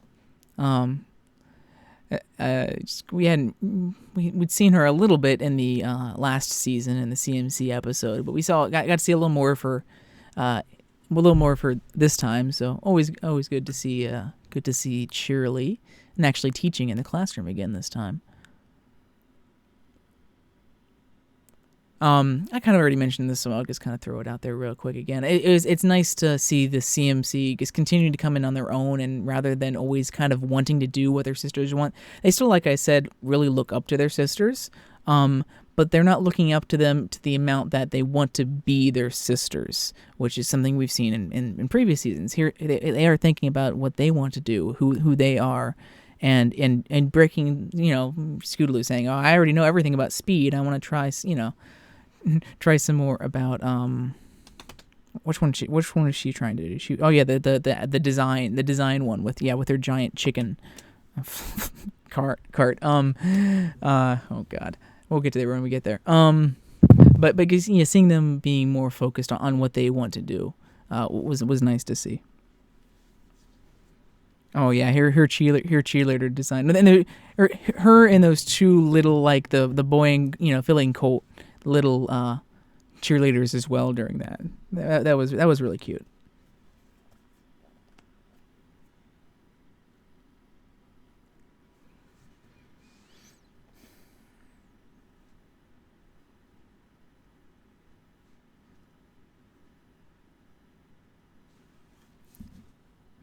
We'd seen her a little bit in the last season in the CMC episode, but we got to see a little more for this time. So always good to see Cheerily and actually teaching in the classroom again this time. I kind of already mentioned this, so I'll just kind of throw it out there real quick again. It's nice to see the CMC just continuing to come in on their own, and rather than always kind of wanting to do what their sisters want, they still, like I said, really look up to their sisters. But they're not looking up to them to the amount that they want to be their sisters, which is something we've seen in previous seasons. Here, they are thinking about what they want to do, who they are. And breaking, Scootaloo saying, "Oh, I already know everything about speed. I want to try some more about which one is she trying to do? The design one with her giant chicken cart. Oh God, we'll get to that when we get there. But because seeing them being more focused on what they want to do was nice to see. Oh yeah, her cheerleader design, and her and those two little like the boy filling colt little cheerleaders as well during that. That was really cute.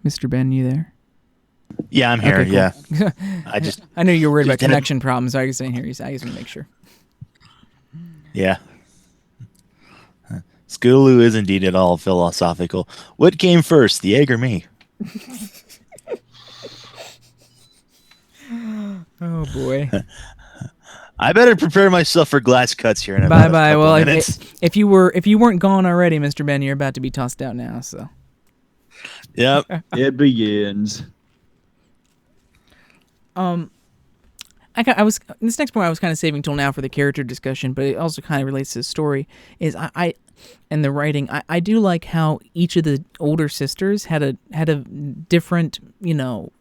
Mr. Ben, you there? Yeah, I'm here. Okay, cool. Yeah, I know you're worried about connection problems. So I just didn't hear you. So I just want to make sure. Yeah. Scootaloo is indeed at all philosophical. What came first, the egg or me? Oh boy. I better prepare myself for glass cuts here in Bye about bye. a couple Well, minutes. if you weren't gone already, Mr. Ben, you're about to be tossed out now. So. Yep. It begins. I was this next point I was kind of saving till now for the character discussion, but it also kind of relates to the story. Is I and the writing. I do like how each of the older sisters had a different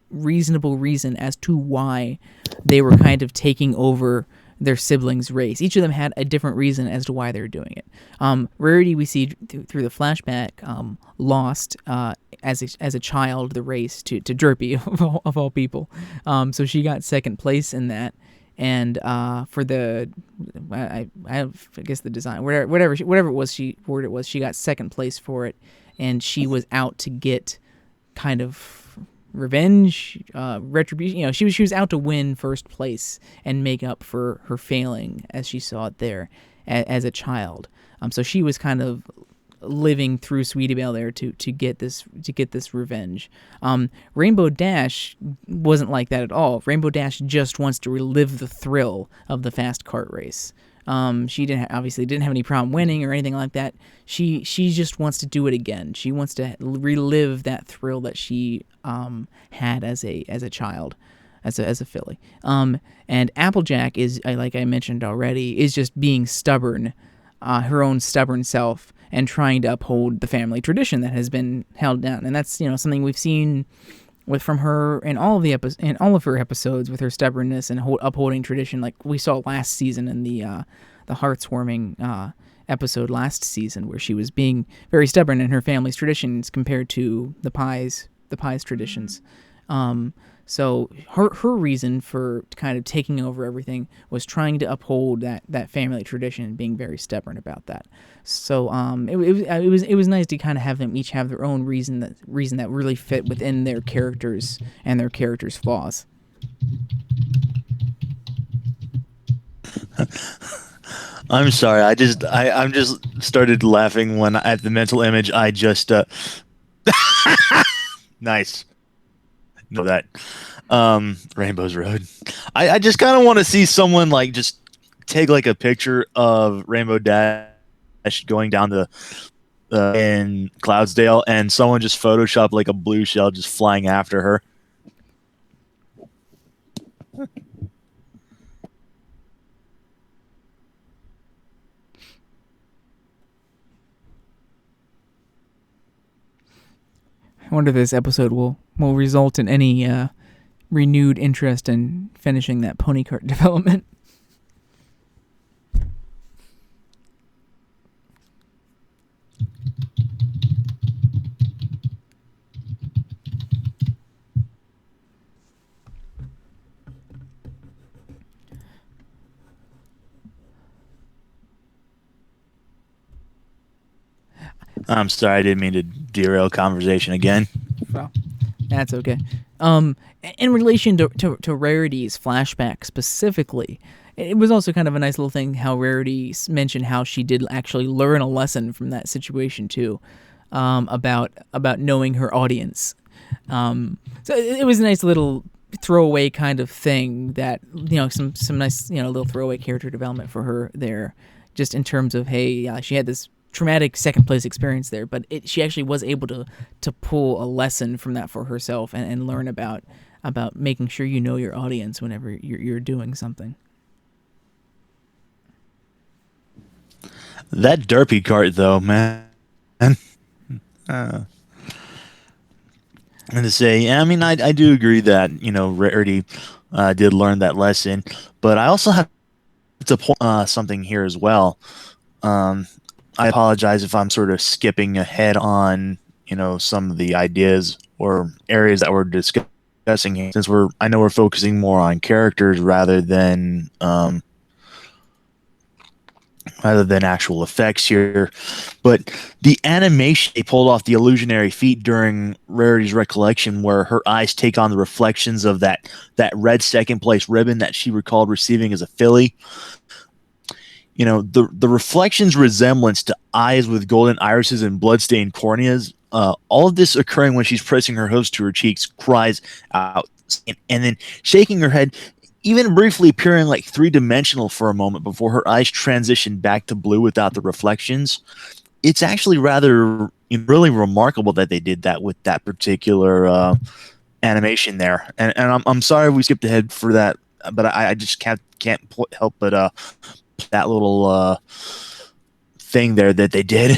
reasonable reason as to why they were kind of taking over their siblings' race. Each of them had a different reason as to why they were doing it. Rarity, we see through the flashback, lost as a child the race to Derpy of all people. So she got second place in that, and for the I guess the design whatever it was she got second place for it, and she was out to get kind of revenge, retribution. She was out to win first place and make up for her failing as she saw it there as a child. So she was kind of living through Sweetie Belle there to get this revenge. Rainbow Dash wasn't like that at all. Rainbow Dash just wants to relive the thrill of the fast kart race. She didn't have any problem winning or anything like that. She just wants to do it again. She wants to relive that thrill that she had as a child, as a filly. And Applejack is, like I mentioned already, is just being stubborn, her own stubborn self, and trying to uphold the family tradition that has been held down. And that's something we've seen from her in all of her episodes, with her stubbornness and upholding tradition, like we saw last season in the heartwarming episode last season, where she was being very stubborn in her family's traditions compared to the Pies traditions. So her reason for kind of taking over everything was trying to uphold that family tradition and being very stubborn about that. So it was nice to kind of have them each have their own reason that really fit within their characters and their characters' flaws. I'm sorry. I'm just started laughing when at the mental image. I just nice. Know that Rainbow's Road. I just kind of want to see someone like just take like a picture of Rainbow Dash going down the in Cloudsdale, and someone just Photoshop like a blue shell just flying after her. I wonder if this episode will result in any renewed interest in finishing that pony cart development. I'm sorry, I didn't mean to derail conversation again. Well, that's okay. In relation to Rarity's flashback specifically, it was also kind of a nice little thing how Rarity mentioned how she did actually learn a lesson from that situation too, about knowing her audience. So it was a nice little throwaway kind of thing that, some nice, little throwaway character development for her there, just in terms of, hey, she had this traumatic second place experience there, but she actually was able to pull a lesson from that for herself and learn about making sure you know your audience whenever you're doing something. That derpy cart, though, man. And to say, I mean, I do agree that Rarity did learn that lesson, but I also have to point something here as well. I apologize if I'm sort of skipping ahead on some of the ideas or areas that we're discussing here, since I know we're focusing more on characters rather than actual effects here. But the animation they pulled off the illusionary feat during Rarity's recollection, where her eyes take on the reflections of that red second place ribbon that she recalled receiving as a filly. The reflections resemblance to eyes with golden irises and bloodstained corneas, all of this occurring when she's pressing her hooves to her cheeks, cries out, and then shaking her head, even briefly appearing like three-dimensional for a moment before her eyes transition back to blue without the reflections. It's actually rather really remarkable that they did that with that particular animation there. And I'm sorry we skipped ahead for that, but I just can't help but that little thing there that they did.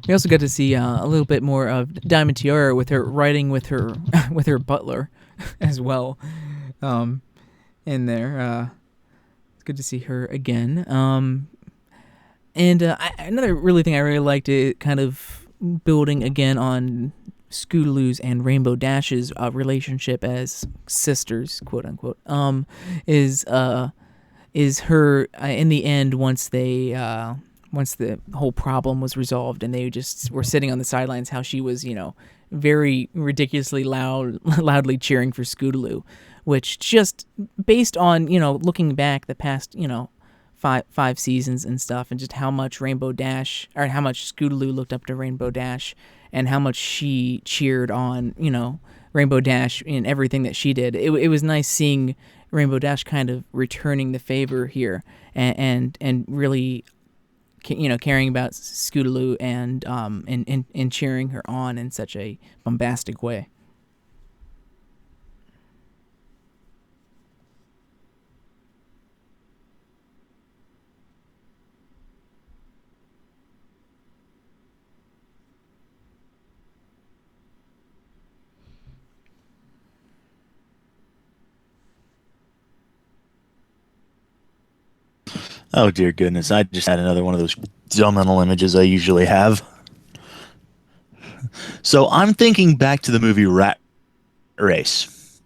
We also got to see a little bit more of Diamond Tiara with her riding with her with her butler as well. In there, it's good to see her again. And another really thing I really liked, it kind of building again on Scootaloo's and Rainbow Dash's relationship as sisters, quote unquote, is her in the end once the whole problem was resolved and they just were sitting on the sidelines, how she was very ridiculously loudly cheering for Scootaloo, which just based on looking back the past five seasons and stuff, and just how much Rainbow Dash or how much Scootaloo looked up to Rainbow Dash and how much she cheered on Rainbow Dash in everything that she did. It was nice seeing Rainbow Dash kind of returning the favor here and really caring about Scootaloo and cheering her on in such a bombastic way. Oh dear goodness! I just had another one of those dumb mental images I usually have. So I'm thinking back to the movie Rat Race,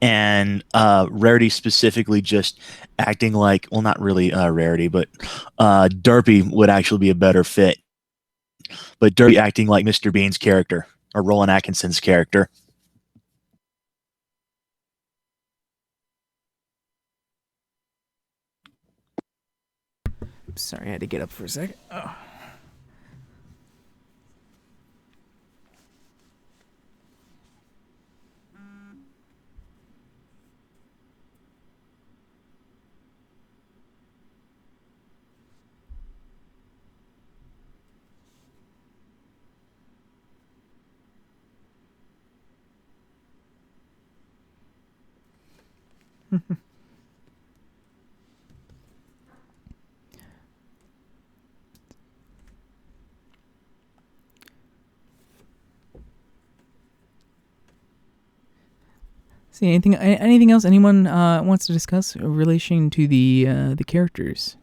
and Rarity specifically just acting like, well, not really Rarity, but Derpy would actually be a better fit. But Derpy acting like Mr. Bean's character or Rowan Atkinson's character. Sorry, I had to get up for a second. Oh. See, anything else anyone wants to discuss in relation to the characters?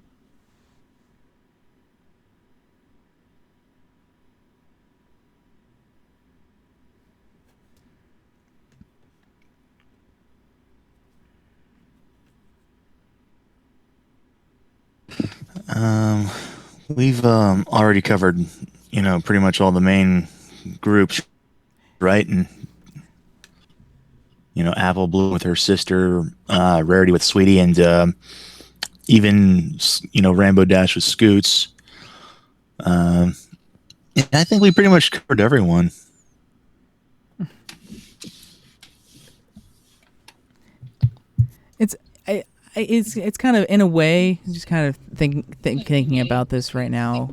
We've already covered, pretty much all the main groups, right? And Apple Blue with her sister, Rarity with Sweetie, and even Rainbow Dash with Scoots. Yeah, I think we pretty much covered everyone. It's kind of, in a way, just kind of thinking about this right now,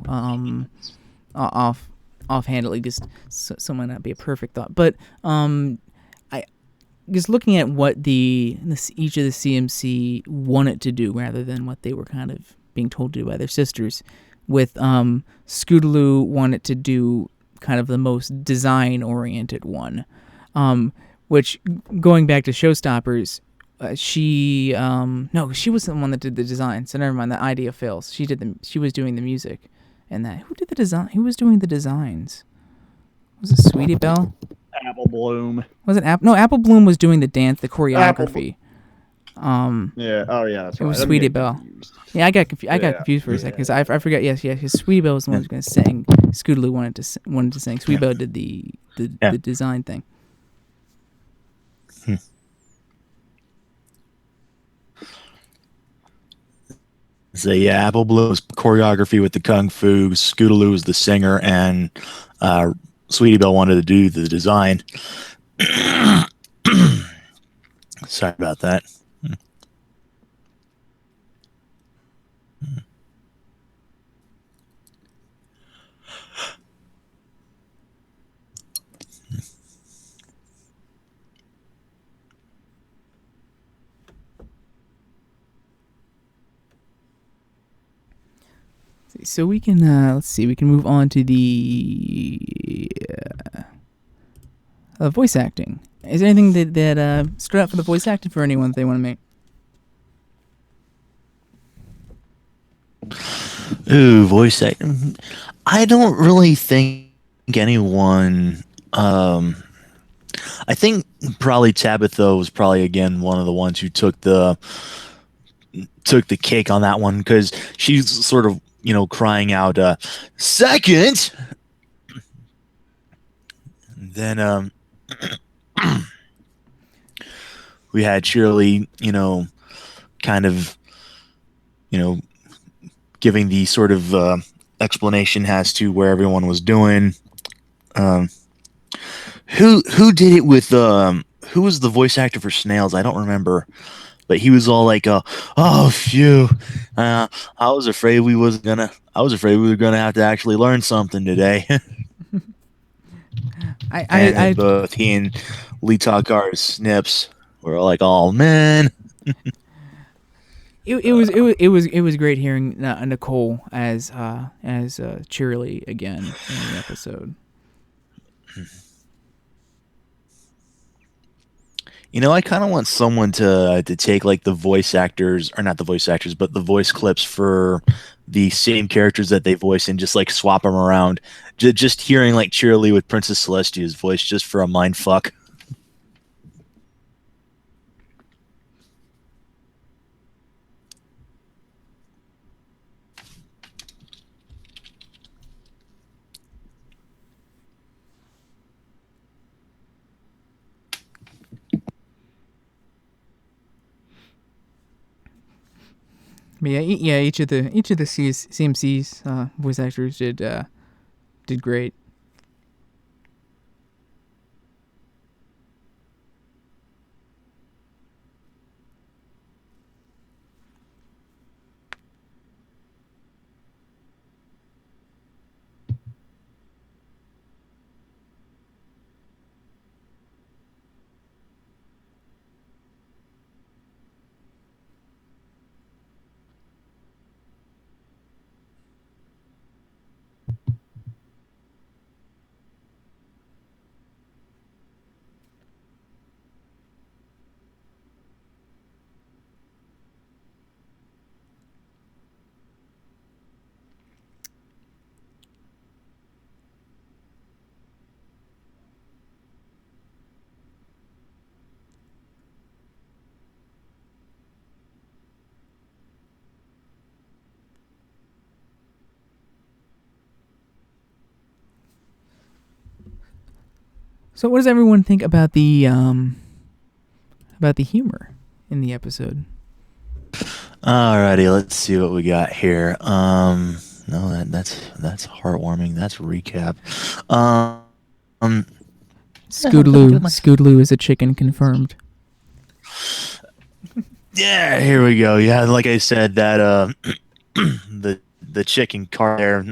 offhandedly, just so might not be a perfect thought, but I just looking at what each of the CMC wanted to do rather than what they were kind of being told to do by their sisters. With Scootaloo wanted to do kind of the most design oriented one, which, going back to Showstoppers. She was the one that did the design, so never mind, that idea fails. She was doing the music, and who did the design? Who was doing the designs? Was it Sweetie Belle? Apple Bloom. Was it Apple? No, Apple Bloom was doing the dance, the choreography. Yeah. Oh yeah, that's right. It was Sweetie Belle. Yeah, I got confused for a second because I forgot. Yes, because Sweetie Belle was the one who was going to sing. Scootaloo wanted to sing. Sweetie Belle did the design thing. So yeah, Apple Blue's choreography with the kung fu, Scootaloo was the singer, and Sweetie Belle wanted to do the design. Sorry about that. So we can let's see. We can move on to the voice acting. Is there anything that stood out for the voice acting for anyone that they want to make? Ooh, voice acting. I don't really think anyone. I think probably Tabitha was probably again one of the ones who took the cake on that one, because she's sort of crying out second. And then we had Shirley, kind of giving the sort of explanation as to where everyone was doing. Who did it with who was the voice actor for Snails? I don't remember, but he was all like, "Oh, phew! I was afraid we were gonna have to actually learn something today." Both he and Lee Takar's Snips were like, "Oh man." It was great hearing Nicole as Cheerily again in the episode. I kind of want someone to take like the voice actors, or not the voice actors, but the voice clips for the same characters that they voice and just like swap them around. Just hearing like Cheerilee with Princess Celestia's voice just for a mind fuck. But yeah, each of the CMC's voice actors did great. So, what does everyone think about the humor in the episode? Alrighty, let's see what we got here. No, that's heartwarming. That's recap. Scootaloo is a chicken confirmed. Yeah, here we go. Yeah, like I said, that the chicken car there.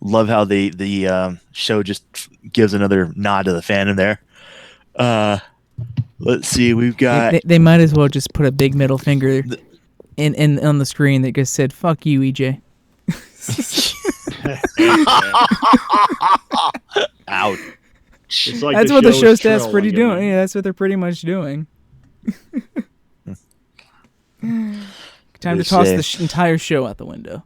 Love how the show just gives another nod to the fandom there. Let's see, we've got. They might as well just put a big middle finger in on the screen that just said "fuck you, EJ." Ouch. Like that's what the show staff's pretty doing. Yeah, that's what they're pretty much doing. Time to toss the entire show out the window.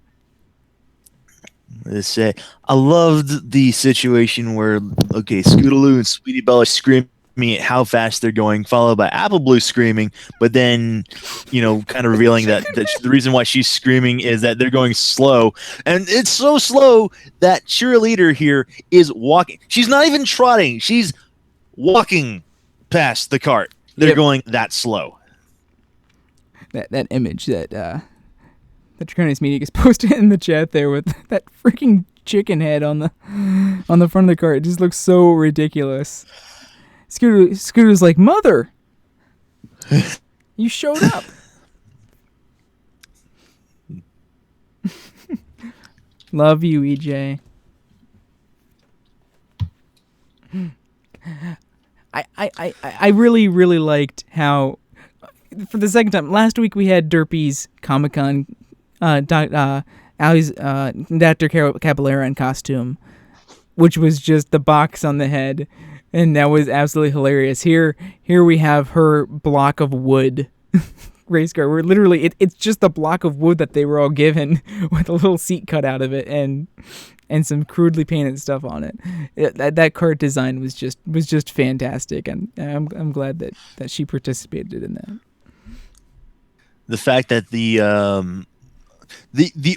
Let's say I loved the situation where Scootaloo and Sweetie Belle are screaming at how fast they're going, followed by Apple Blue screaming, but then kind of revealing that the reason why she's screaming is that they're going slow, and it's so slow that cheerleader here is walking. She's not even trotting; she's walking past the cart. They're going that slow. That image that Draconis Media gets posted in the chat there with that freaking chicken head on the front of the cart. It just looks so ridiculous. Scooter's like, "Mother, you showed up." Love you, EJ. I really, really liked how, for the second time, last week we had Derpy's Comic-Con, Ali's Dr. Caballera in costume, which was just the box on the head, and that was absolutely hilarious. Here we have her block of wood race car, where literally it's just the block of wood that they were all given with a little seat cut out of it and some crudely painted stuff on it. That cart design was just fantastic, and I'm glad that she participated in that. The fact that the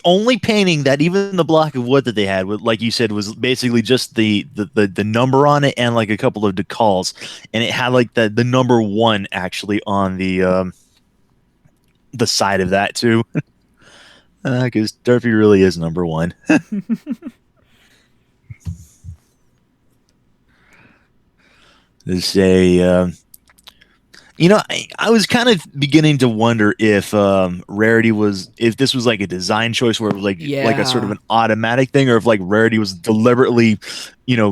only painting that even the block of wood that they had, like you said, was basically just the number on it and like a couple of decals, and it had like the number 1 actually on the side of that too, because Derpy really is number 1. There's a I was kind of beginning to wonder if Rarity if this was like a design choice where it was like a sort of an automatic thing, or if like Rarity was deliberately,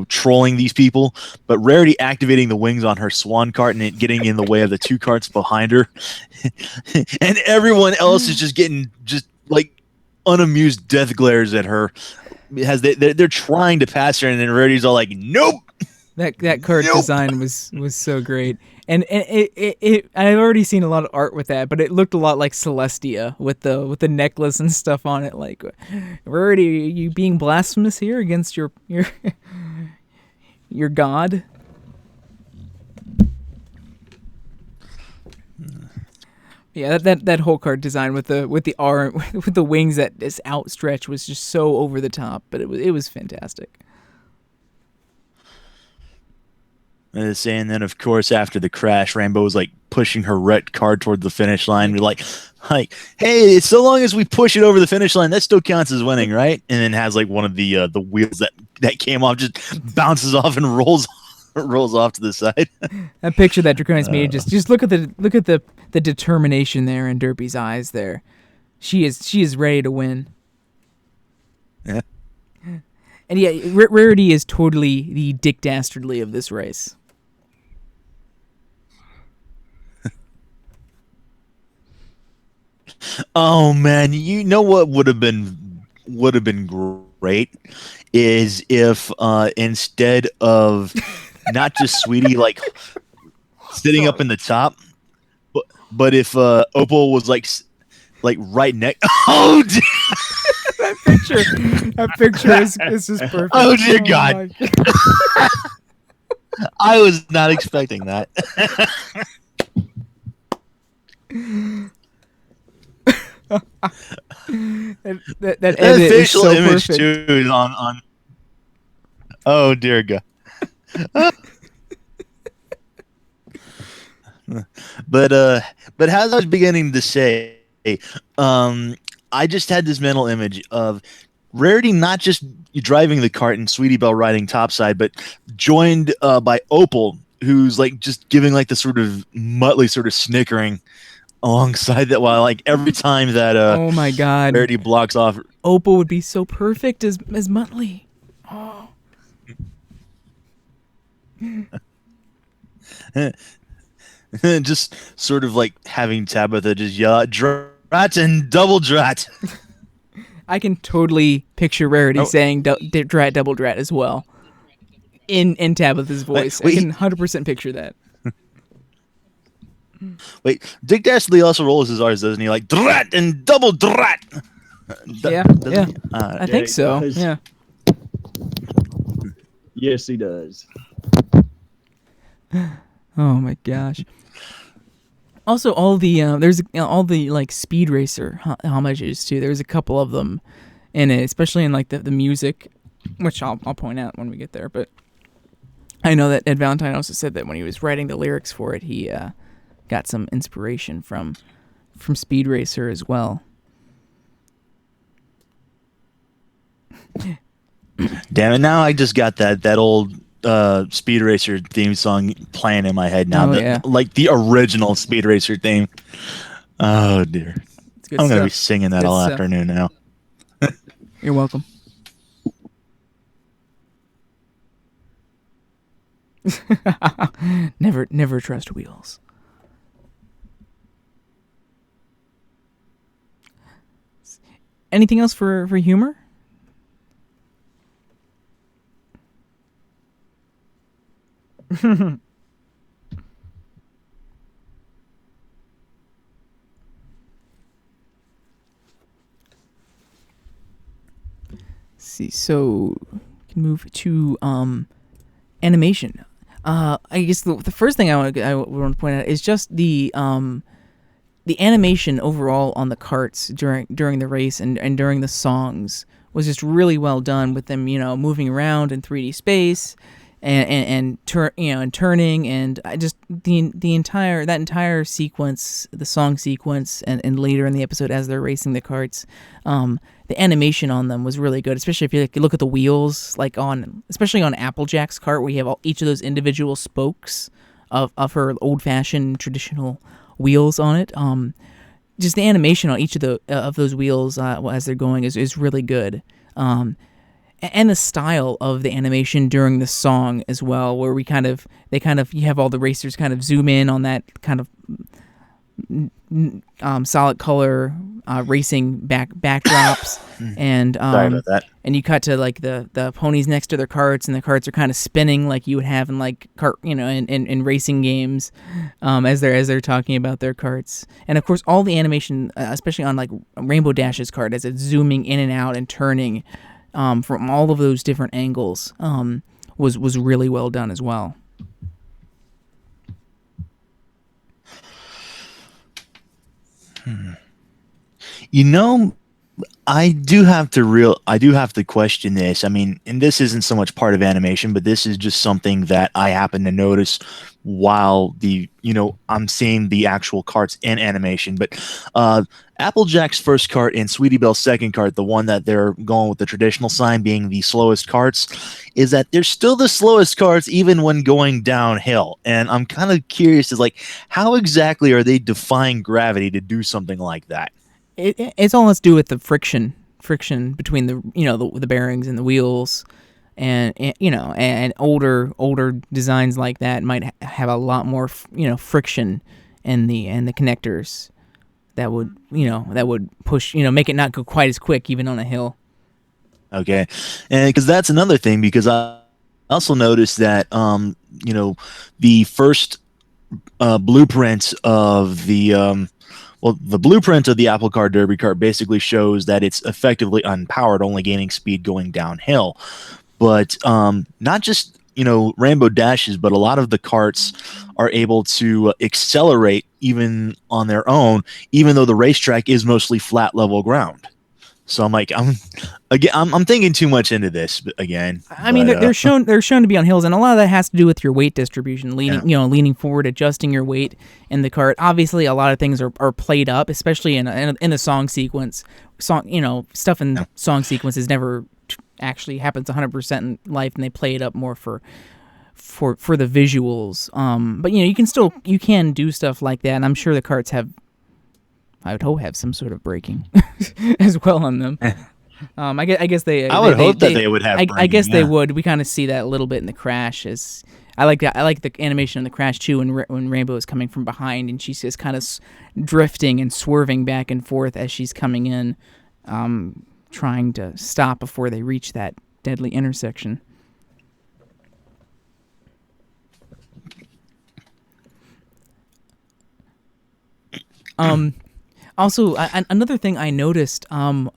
trolling these people. But Rarity activating the wings on her swan cart and it getting in the way of the 2 carts behind her, and everyone else is just getting like unamused death glares at her as they're trying to pass her, and then Rarity's all like, "Nope." That cart design was so great, and I've already seen a lot of art with that, but it looked a lot like Celestia with the necklace and stuff on it. Like, Rarity, are you being blasphemous here against your your god? Yeah, that whole card design with the arm with the wings that is outstretched was just so over the top, but it was fantastic. And then, of course, after the crash, Rainbow was like pushing her red card toward the finish line. We're like, hey, so long as we push it over the finish line, that still counts as winning, right? And then has like one of the wheels that came off just bounces off and rolls off to the side. That picture that Draconis made, just look at the determination there in Derpy's eyes. There, she is ready to win. Yeah. And yeah, Rarity is totally the Dick Dastardly of this race. Oh man, you know what would have been great is if instead of not just Sweetie like sitting up in the top, but if Opal was like right next. Oh, dear. that picture is just perfect. Oh dear God! I was not expecting that. that edit facial is so image perfect. too is on. Oh dear God! But as I was beginning to say, I just had this mental image of Rarity not just driving the cart and Sweetie Belle riding topside, but joined by Opal, who's like just giving like the sort of Muttley sort of snickering alongside that, while like every time that oh my God, Rarity blocks off. Opal would be so perfect as Muttley. Oh. Just sort of like having Tabitha just yell out drat and double drat. I can totally picture Rarity saying drat double drat as well in Tabitha's voice. I can 100% picture that. Wait, Dick Dastardly also rolls his R's, doesn't he? Like drat and double drat. Yeah. I think so. Yeah. Yes, he does. Oh my gosh. Also, all the there's all the like Speed Racer homages too. There's a couple of them in it, especially in like the music, which I'll point out when we get there. But I know that Ed Valentine also said that when he was writing the lyrics for it, he got some inspiration from Speed Racer as well. Damn it! Now I just got that old Speed Racer theme song playing in my head now. Like the original Speed Racer theme. Oh dear! I'm gonna be singing that all afternoon now. You're welcome. Never trust wheels. Anything else for humor? See, so we can move to animation. I guess the first thing I want to point out is just the animation overall on the carts during the race and during the songs was just really well done, with them moving around in 3D space and turning, and just the entire sequence, the song sequence, and later in the episode as they're racing the carts, the animation on them was really good, especially if you look at the wheels, especially on Applejack's cart, where you have each of those individual spokes of her old-fashioned traditional wheels on it. Just the animation on each of those wheels as they're going is really good. And the style of the animation during the song as well, where you have all the racers kind of zoom in on that kind of solid color racing backdrops, and Sorry about that. and you cut to like the ponies next to their carts, and the carts are kind of spinning like you would have in like in racing games, as they're talking about their carts. And of course all the animation, especially on like Rainbow Dash's cart, as it's zooming in and out and turning from all of those different angles, was really well done as well. You know, I do have to question this. I mean, and this isn't so much part of animation, but this is just something that I happen to notice while I'm seeing the actual carts in animation. But Applejack's first cart and Sweetie Belle's second cart, the one that they're going with the traditional sign being the slowest carts, is that they're still the slowest carts even when going downhill. And I'm kind of curious, is like, how exactly are they defying gravity to do something like that? It's all has to do with the friction between the bearings and the wheels, and older designs like that might have a lot more friction in the connectors that would push, make it not go quite as quick even on a hill. Okay, and because that's another thing, because I also noticed that the first blueprint of the blueprint of the Apple Car Derby cart basically shows that it's effectively unpowered, only gaining speed going downhill. But not just Rainbow Dashes, but a lot of the carts are able to accelerate even on their own, even though the racetrack is mostly flat level ground. So I'm like, I'm thinking too much into this again. I mean, they're shown to be on hills, and a lot of that has to do with your weight distribution, leaning forward, adjusting your weight in the cart. Obviously, a lot of things are played up, especially in the song sequence. Stuff in song sequences never actually happens 100% in life, and they play it up more for the visuals. But you can do stuff like that, and I'm sure the carts I would hope have some sort of braking as well on them. I guess they. I would hope that they would have. I guess they would. We kind of see that a little bit in the crash. I like the animation in the crash too, when Rainbow is coming from behind and she's just kind of drifting and swerving back and forth as she's coming in, trying to stop before they reach that deadly intersection. Also, another thing I noticed upon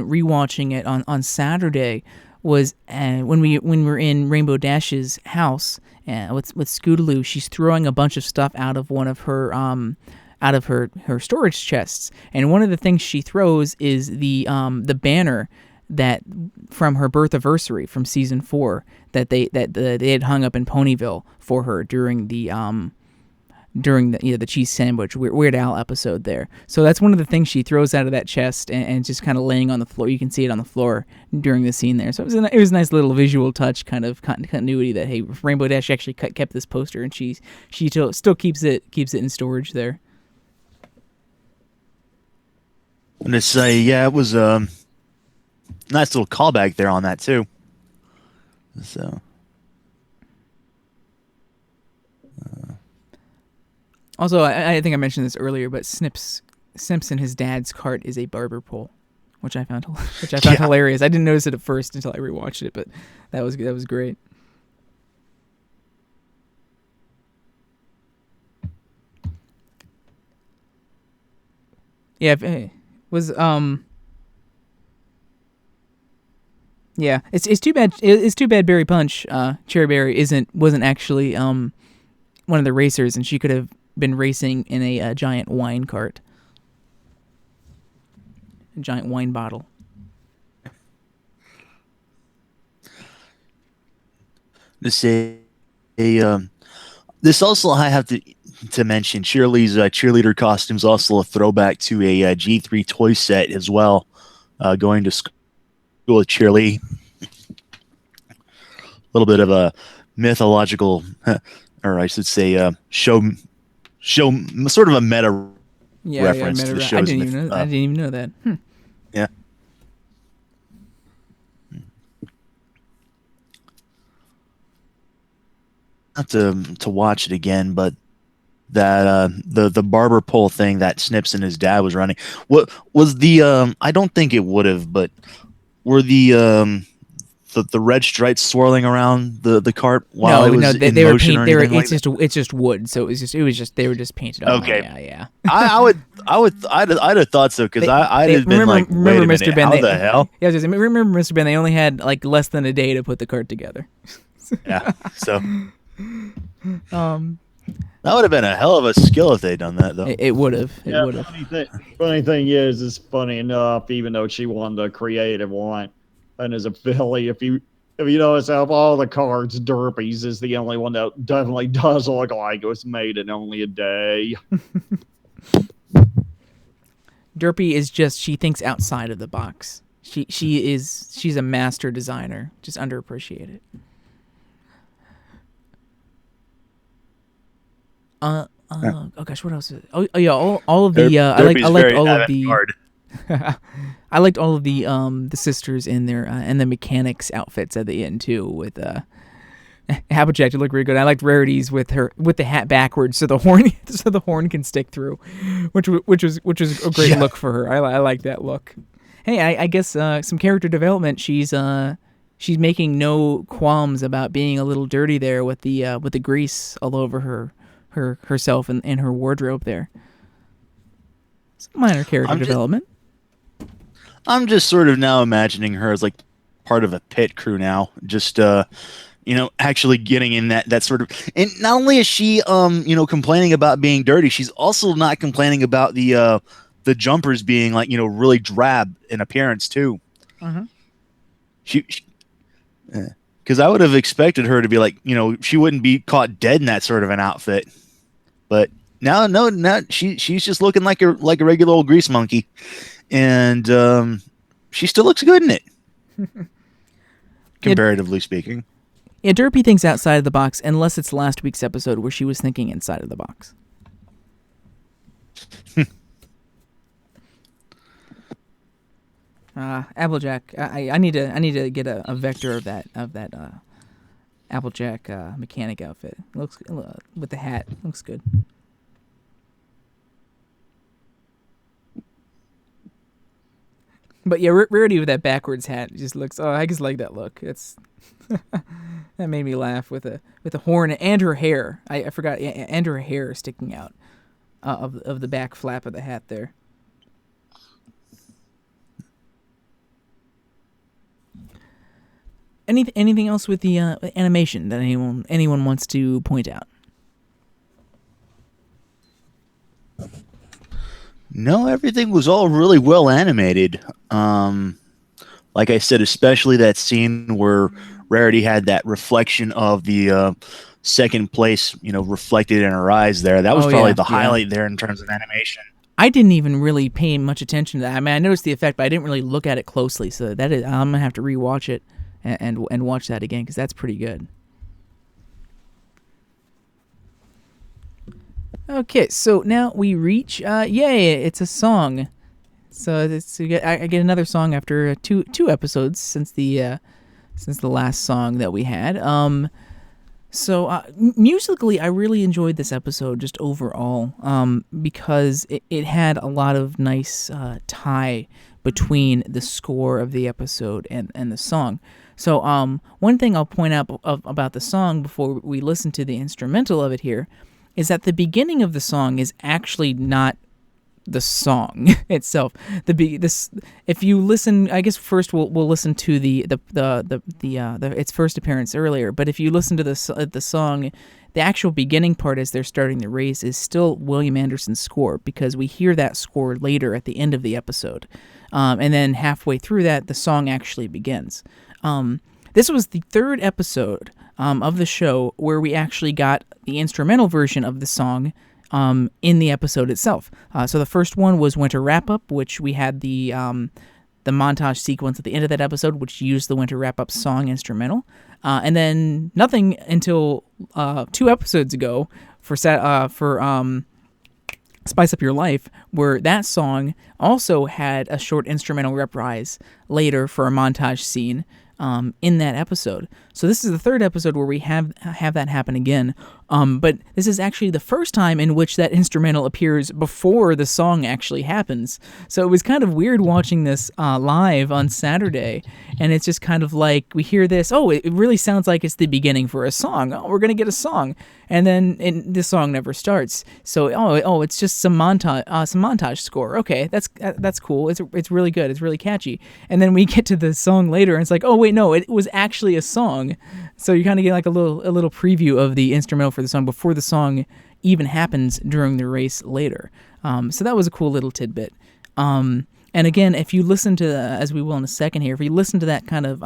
rewatching it on Saturday was when we were in Rainbow Dash's house with Scootaloo, she's throwing a bunch of stuff out of one of her her storage chests, and one of the things she throws is the banner that from her birthiversary from season 4 that they had hung up in Ponyville for her during the cheese sandwich Weird Al episode there. So that's one of the things she throws out of that chest and just kind of laying on the floor. You can see it on the floor during the scene there. So it was a nice little visual touch, kind of continuity that, hey, Rainbow Dash actually kept this poster, and she still keeps it in storage there. I'm gonna say, yeah, it was a nice little callback there on that too. So. Also, I think I mentioned this earlier, but Simpson, his dad's cart is a barber pole, which I found hilarious. I didn't notice it at first until I rewatched it, but that was great. Yeah, yeah, it's too bad. It's too bad Barry Punch, Cherry Berry, wasn't actually one of the racers, and she could have been racing in a giant wine cart, a giant wine bottle. This also, I have to mention, Shirley's cheerleader costume is also a throwback to a G3 toy set as well. Going to school with Shirley, a little bit of a mythological, or I should say, show sort of a meta reference to the shows. I didn't even know that. Yeah. Have to watch it again, but that the barber pole thing that Snips and his dad was running. What was the I don't think it would have, but were the red stripes swirling around the cart while it was in they were motion or anything like that? it's just wood, so it was just they were just painted on. Okay. Yeah. I'd have thought so because I'd have been like, wait a minute, how the hell? Yeah, remember Mr. Ben? They only had like less than a day to put the cart together. Yeah, so that would have been a hell of a skill if they'd done that, though. It would have. Funny thing is funny enough, even though she won the creative one, and as a Philly, if you notice, out of all the cards, Derpy's is the only one that definitely does look like it was made in only a day. Derpy is she thinks outside of the box. She's a master designer, just underappreciated. Oh gosh, what else? Oh yeah, all of the I liked all of the I liked all of the sisters in their and the mechanics outfits at the end too. With Applejack to look really good. I liked Rarity's with the hat backwards so the horn can stick through, which was a great look for her. I like that look. Hey, I guess some character development. She's making no qualms about being a little dirty there with the grease all over herself and her wardrobe there. Some minor character development. I'm just sort of now imagining her as like part of a pit crew now, just actually getting in that sort of. And not only is she complaining about being dirty, she's also not complaining about the jumpers being like really drab in appearance too. Uh-huh. Because I would have expected her to be like, she wouldn't be caught dead in that sort of an outfit. But no, she's just looking like a regular old grease monkey, and she still looks good in it, comparatively speaking. Yeah, Derpy thinks outside of the box, unless it's last week's episode where she was thinking inside of the box. Applejack, I need to get a vector of that Applejack mechanic outfit. Looks with the hat. Looks good. But yeah, Rarity with that backwards hat just looks. Oh, I just like that look. It's that made me laugh with the horn and her hair. I forgot, and her hair sticking out of the back flap of the hat there. Anything else with the animation that anyone wants to point out? No, everything was all really well animated. Like I said, especially that scene where Rarity had that reflection of the second place, reflected in her eyes there. That was probably the highlight there in terms of animation. I didn't even really pay much attention to that. I mean, I noticed the effect, but I didn't really look at it closely. So I'm gonna have to rewatch it and watch that again because that's pretty good. Okay, so now we reach. Yay! It's a song. So I get another song after two episodes since the last song that we had. So musically, I really enjoyed this episode just overall because it had a lot of nice tie between the score of the episode and the song. So one thing I'll point out about the song before we listen to the instrumental of it here is that the beginning of the song is actually not the song itself. If you listen, I guess first we'll listen to the its first appearance earlier. But if you listen to the song, the actual beginning part as they're starting the race is still William Anderson's score because we hear that score later at the end of the episode, and then halfway through that the song actually begins. This was the third episode of the show where we actually got the instrumental version of the song in the episode itself. So the first one was Winter Wrap-Up, which we had the montage sequence at the end of that episode, which used the Winter Wrap-Up song instrumental. And then nothing until 2 episodes ago for Spice Up Your Life, where that song also had a short instrumental reprise later for a montage scene in that episode. So this is the third episode where we have that happen again. But this is actually the first time in which that instrumental appears before the song actually happens. So it was kind of weird watching this live on Saturday, and it's just kind of like we hear this. Oh, it really sounds like it's the beginning for a song. Oh, we're gonna get a song, and then the song never starts. So it's just some montage score. Okay, that's cool. It's really good. It's really catchy. And then we get to the song later, and it's like, oh wait, no, it was actually a song. So you kind of get like a little preview of the instrumental for the song before the song even happens during the race later. So that was a cool little tidbit. And again, if you listen to, as we will in a second here, if you listen to that kind of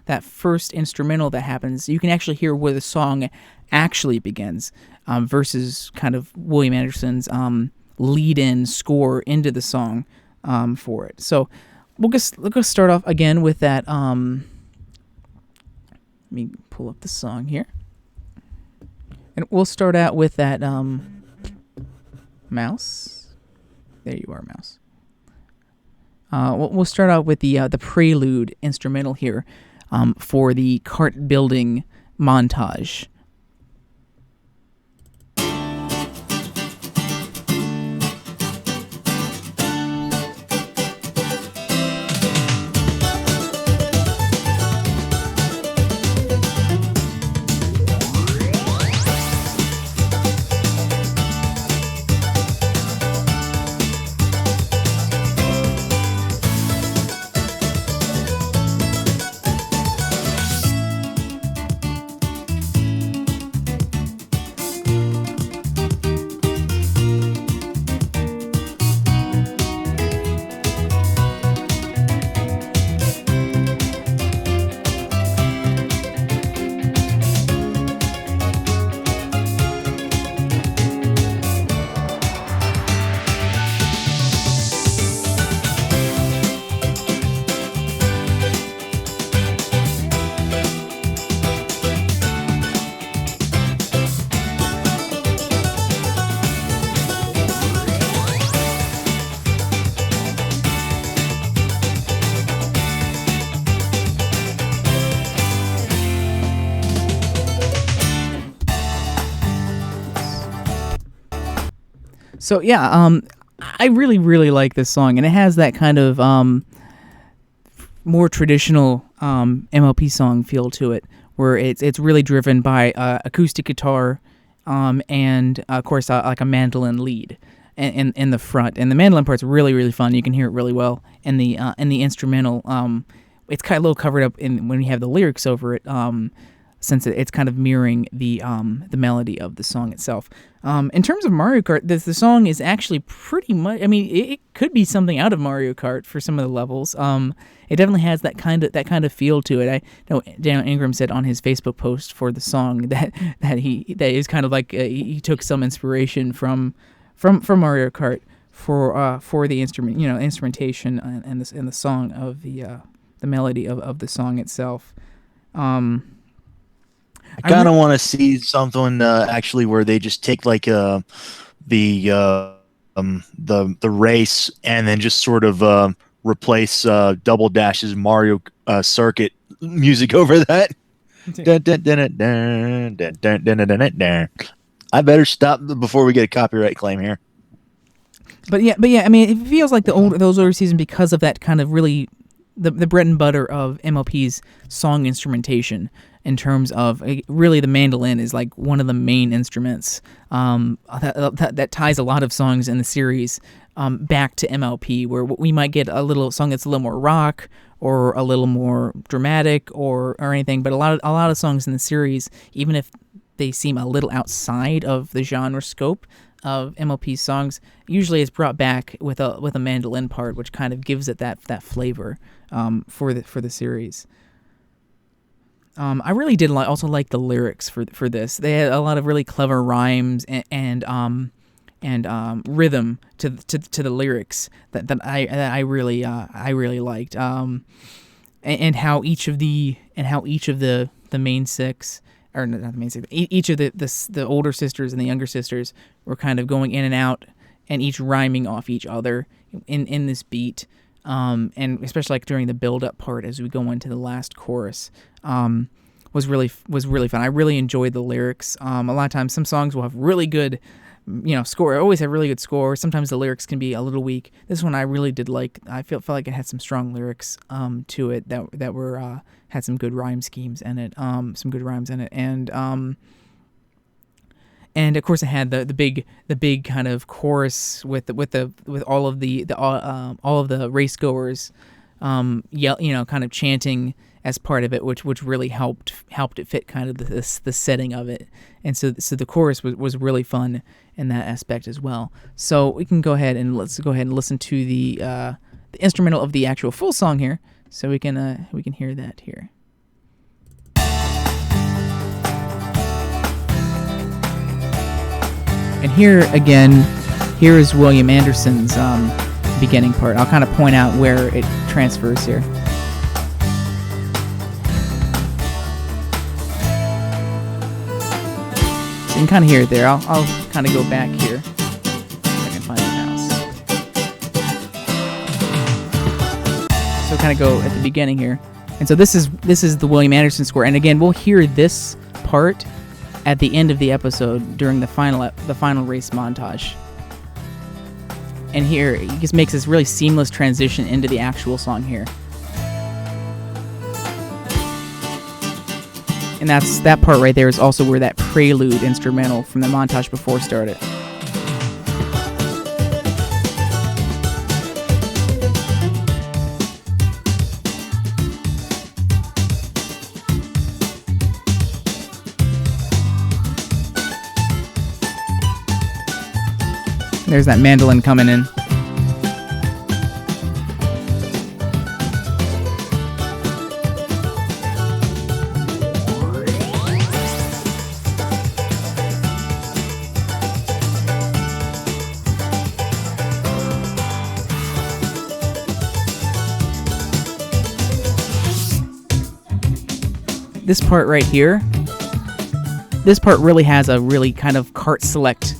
that first instrumental that happens, you can actually hear where the song actually begins versus kind of William Anderson's lead-in score into the song for it. So we'll go start off again with that. Let me pull up the song here. And we'll start out with that mouse. There you are, mouse. We'll start out with the prelude instrumental here for the cart building montage. So yeah, I really, really like this song, and it has that kind of more traditional MLP song feel to it, where it's really driven by acoustic guitar and of course like a mandolin lead in the front, and the mandolin part's really, really fun. You can hear it really well in the instrumental. It's kind of a little covered up when you have the lyrics over it. Since it's kind of mirroring the melody of the song itself. In terms of Mario Kart, the song is actually pretty much. I mean, it could be something out of Mario Kart for some of the levels. It definitely has that kind of feel to it. I know Daniel Ingram said on his Facebook post for the song that is kind of like he took some inspiration from Mario Kart for the instrumentation and the song of the melody of the song itself. I kind of want to see something actually where they just take like the race and then just sort of replace Double Dash's Mario Circuit music over that. I better stop before we get a copyright claim here. But yeah. I mean, it feels like those older seasons because of that kind of really the bread and butter of MLP's song instrumentation. In terms of really, the mandolin is like one of the main instruments that ties a lot of songs in the series back to MLP, where we might get a little song that's a little more rock or a little more dramatic or anything. But a lot of songs in the series, even if they seem a little outside of the genre scope of MLP songs, usually it's brought back with a mandolin part, which kind of gives it that flavor for the series. I really did also like the lyrics for this. They had a lot of really clever rhymes and rhythm to the lyrics that I really liked. And how each of the main six, or not the main six, each of the older sisters and the younger sisters were kind of going in and out, and each rhyming off each other in this beat. and especially like during the build-up part as we go into the last chorus, was really fun. I really enjoyed the lyrics. A lot of times, some songs will have really good, score. I always have really good score. Sometimes the lyrics can be a little weak. This one I really did like. I felt like it had some strong lyrics to it that were had some good rhyme schemes in it. Some good rhymes in it, and of course it had the big kind of chorus with all of the race goers, kind of chanting as part of it, which really helped it fit kind of the setting of it, and so the chorus was really fun in that aspect as well. So we can go ahead and listen to the instrumental of the actual full song here, so we can hear that here. And here is William Anderson's beginning part. I'll kind of point out where it transfers here. So you can kind of hear it there. I'll kind of go back here if I can find the mouse. So kind of go at the beginning here. And so this is the William Anderson score. And again, we'll hear this part at the end of the episode during the final race montage. And here it just makes this really seamless transition into the actual song here. And that part right there is also where that prelude instrumental from the montage before started. There's that mandolin coming in. This part right here, this part really has a really kind of cart select.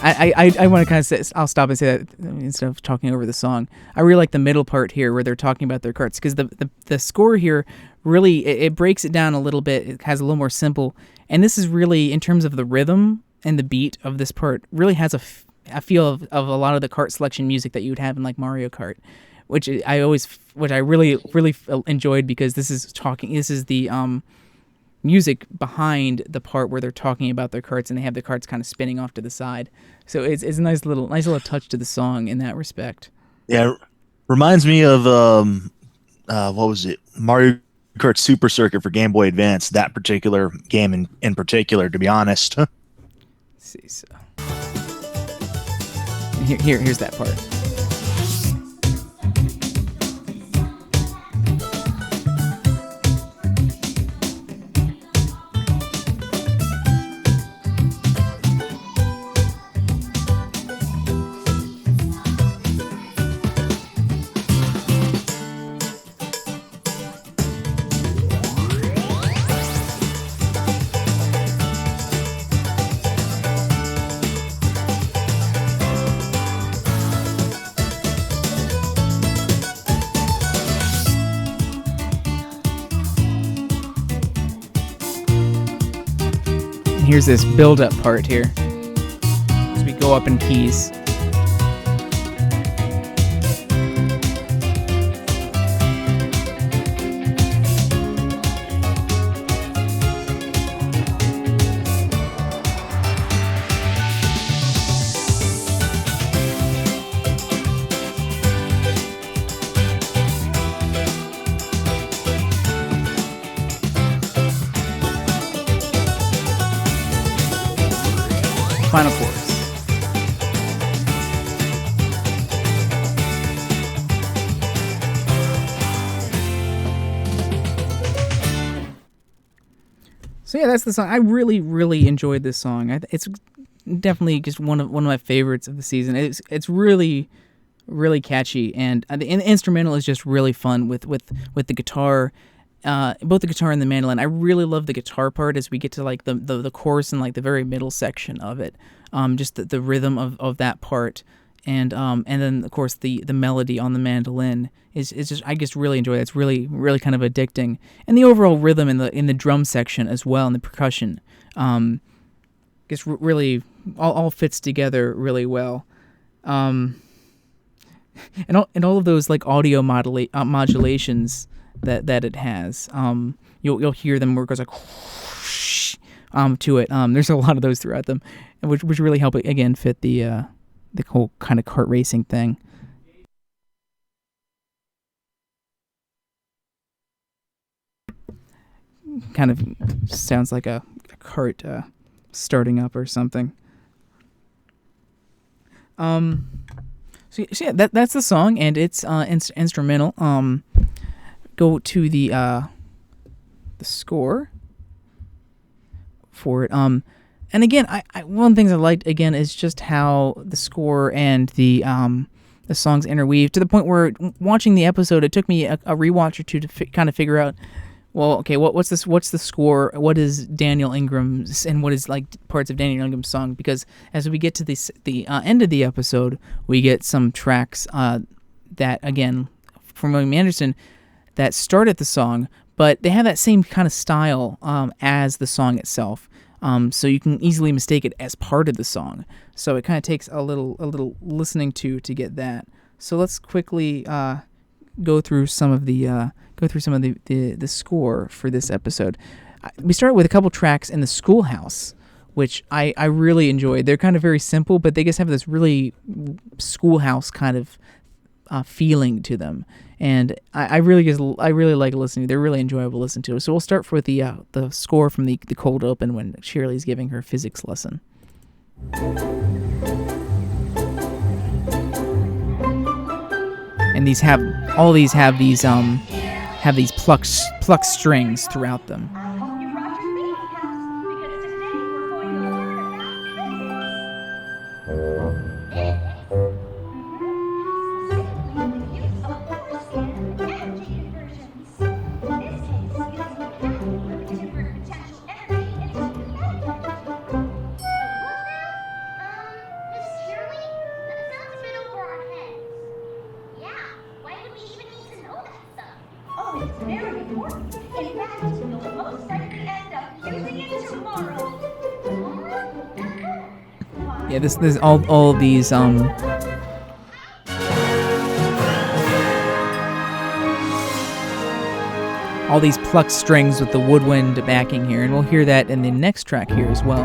I want to kind of say, I'll stop and say that instead of talking over the song. I really like the middle part here where they're talking about their carts, because the score here really, it breaks it down a little bit. It has a little more simple. And this is really, in terms of the rhythm and the beat of this part, really has a feel of a lot of the cart selection music that you would have in like Mario Kart, which I really enjoyed, because this is the music behind the part where they're talking about their carts and they have the carts kind of spinning off to the side. So it's a nice little touch to the song in that respect. Yeah, reminds me of what was it? Mario Kart Super Circuit for Game Boy Advance. That particular game in particular, to be honest. Let's see, so and here's that part. Here's this build-up part here as we go up in keys. Final chorus. So yeah, that's the song. I really enjoyed this song. It's definitely just one of my favorites of the season. It's really catchy, and the instrumental is just really fun with the guitar. Both the guitar and the mandolin. I really love the guitar part as we get to like the chorus and like the very middle section of it. Just the rhythm of that part and then of course the melody on the mandolin is just, I just really enjoy it. It's really kind of addicting, and the overall rhythm in the drum section as well, and the percussion, just really all fits together really well. And all of those like audio modulations that it has, you'll hear them where it goes like whoosh, to it. There's a lot of those throughout them, which really help it again fit the whole kind of kart racing thing. Kind of sounds like a cart starting up or something. So yeah, that's the song, and it's instrumental. Go to the score for it. And again, I one of the things I liked again is just how the score and the songs interweave, to the point where watching the episode, it took me a rewatch or two to kind of figure out, well, okay, what's the score? What is Daniel Ingram's, and what is like parts of Daniel Ingram's song? Because as we get to the end of the episode, we get some tracks that, again, from William Anderson, that start at the song, but they have that same kind of style as the song itself. So you can easily mistake it as part of the song. So it kind of takes a little listening to get that. So let's quickly go through some of the score for this episode. We start with a couple tracks in the schoolhouse, which I really enjoyed. They're kind of very simple, but they just have this really schoolhouse kind of feeling to them, and I really like listening. They're really enjoyable to listen to. So we'll start with the score from the cold open when Shirley's giving her physics lesson. And these have plucked strings throughout them. Yeah, this all these all these plucked strings with the woodwind backing here, and we'll hear that in the next track here as well.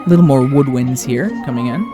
A little more woodwinds here coming in.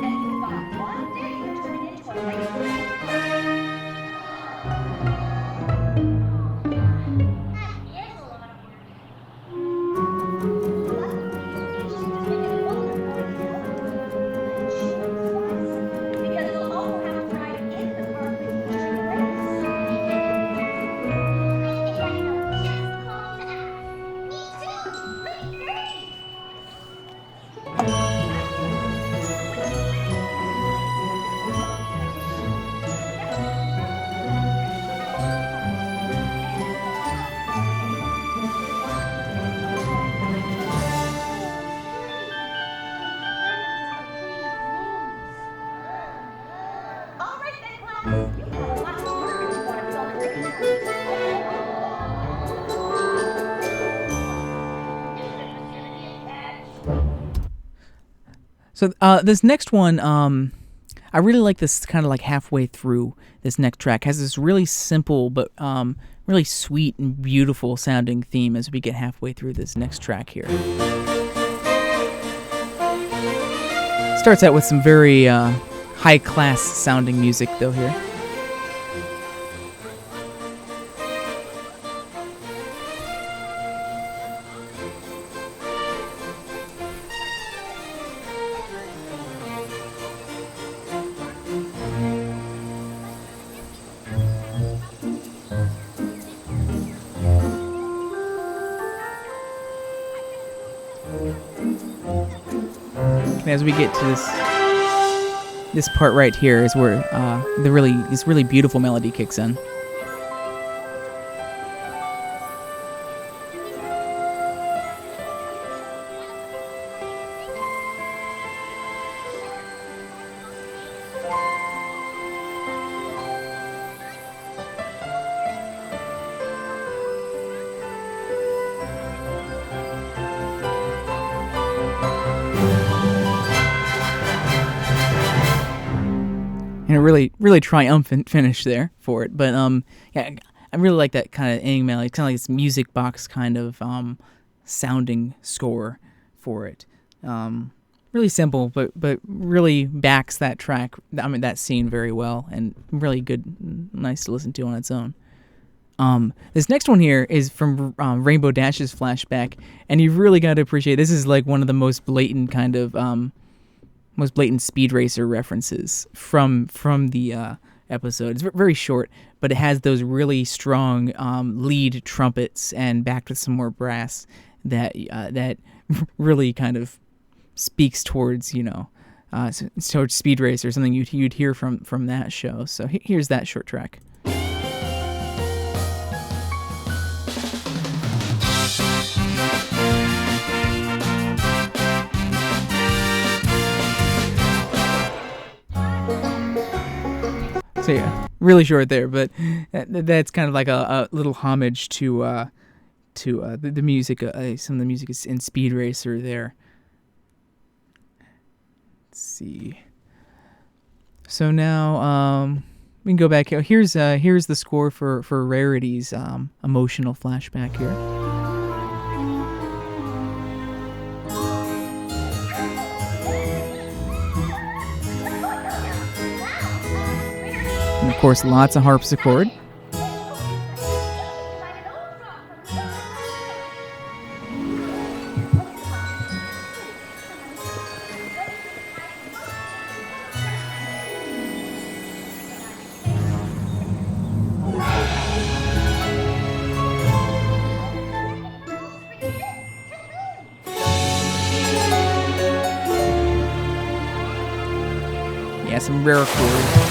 So this next one, I really like this kind of like halfway through this next track. It has this really simple but really sweet and beautiful sounding theme as we get halfway through this next track here. Starts out with some very high class sounding music though here. as we get to this part right here is where this really beautiful melody kicks in. And a really triumphant finish there for it. But yeah, I really like that kind of ending melody. It's kind of like this music box kind of sounding score for it. Really simple, but really backs that track. I mean, that scene very well, and really good, nice to listen to on its own. This next one here is from Rainbow Dash's flashback, and you really got to appreciate this is like one of the most blatant kind of most blatant Speed Racer references from the episode. It's very short, but it has those really strong lead trumpets and backed with some more brass that really kind of speaks towards towards Speed Racer, something you'd hear from that show. So here's that short track. So yeah, really short there, but that's kind of like a little homage to the music. Some of the music is in Speed Racer there. Let's see. So now we can go back here. Here's the score for Rarity's emotional flashback here. And of course, lots of harpsichord. Yeah, some rare chords.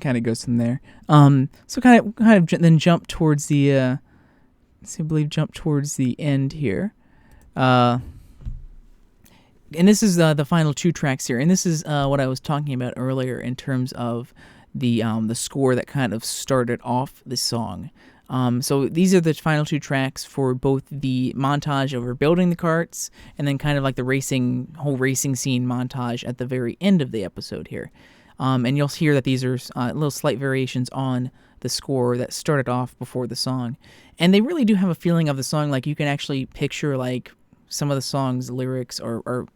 Kind of goes from there. So kind of then jump towards the jump towards the end here. And this is the final two tracks here, and this is what I was talking about earlier in terms of the score that kind of started off the song. So these are the final two tracks for both the montage of her building the carts and then kind of like the whole racing scene montage at the very end of the episode here. And you'll hear that these are little slight variations on the score that started off before the song. And they really do have a feeling of the song, like you can actually picture like some of the song's lyrics are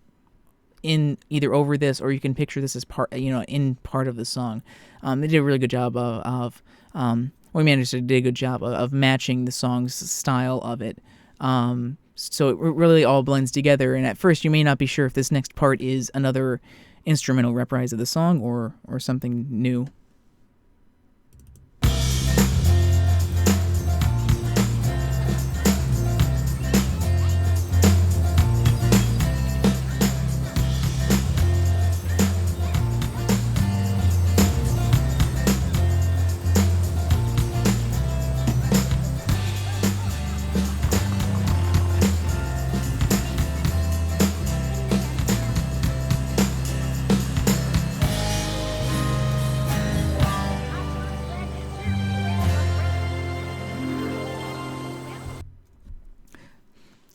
in either over this, or you can picture this as in part of the song. They did a really good job we managed to do a good job of matching the song's style of it. So it really all blends together. And at first you may not be sure if this next part is another instrumental reprise of the song or something new.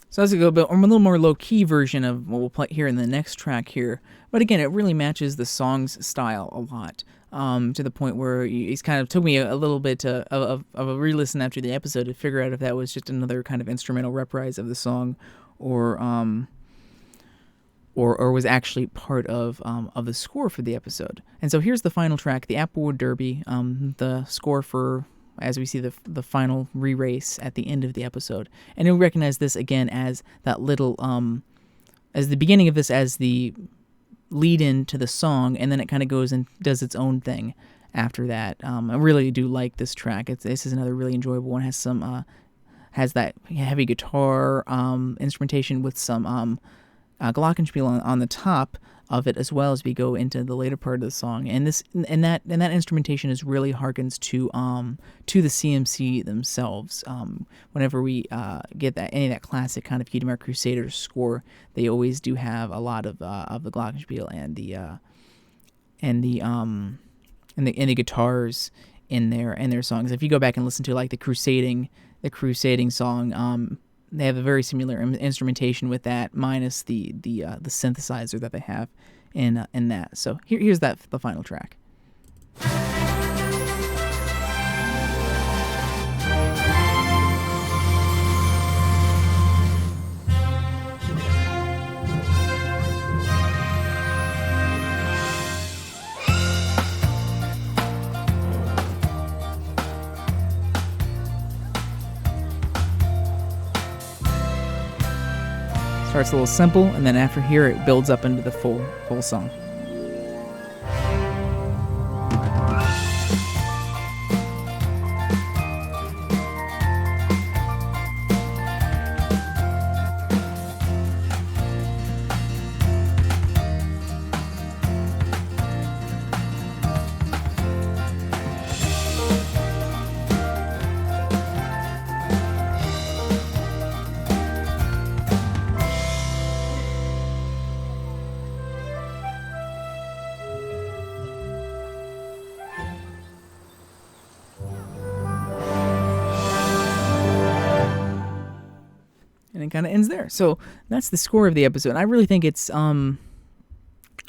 So that's a little more low-key version of what we'll play here in the next track here. But again, it really matches the song's style a lot, to the point where it's kind of took me a little bit of a re-listen after the episode to figure out if that was just another kind of instrumental reprise of the song, or or was actually part of the score for the episode. And so here's the final track, the Applewood Derby, the score for, as we see the final re-race at the end of the episode. And you'll recognize this again as that little, as the beginning of this, as the lead in to the song, and then it kind of goes and does its own thing after that. I really do like this track. This is another really enjoyable one. It has some, has that heavy guitar instrumentation with some glockenspiel on the top of it, as well as we go into the later part of the song, and that instrumentation is really harkens to the CMC themselves. Whenever we get any of that classic kind of Kingdom Hearts Crusaders score, they always do have a lot of the glockenspiel and the guitars in their songs. If you go back and listen to like the crusading song, they have a very similar instrumentation with that, minus the synthesizer that they have in that. So here's the final track. Starts a little simple, and then after here it builds up into the full song. And it kind of ends there. So that's the score of the episode. I really think it's I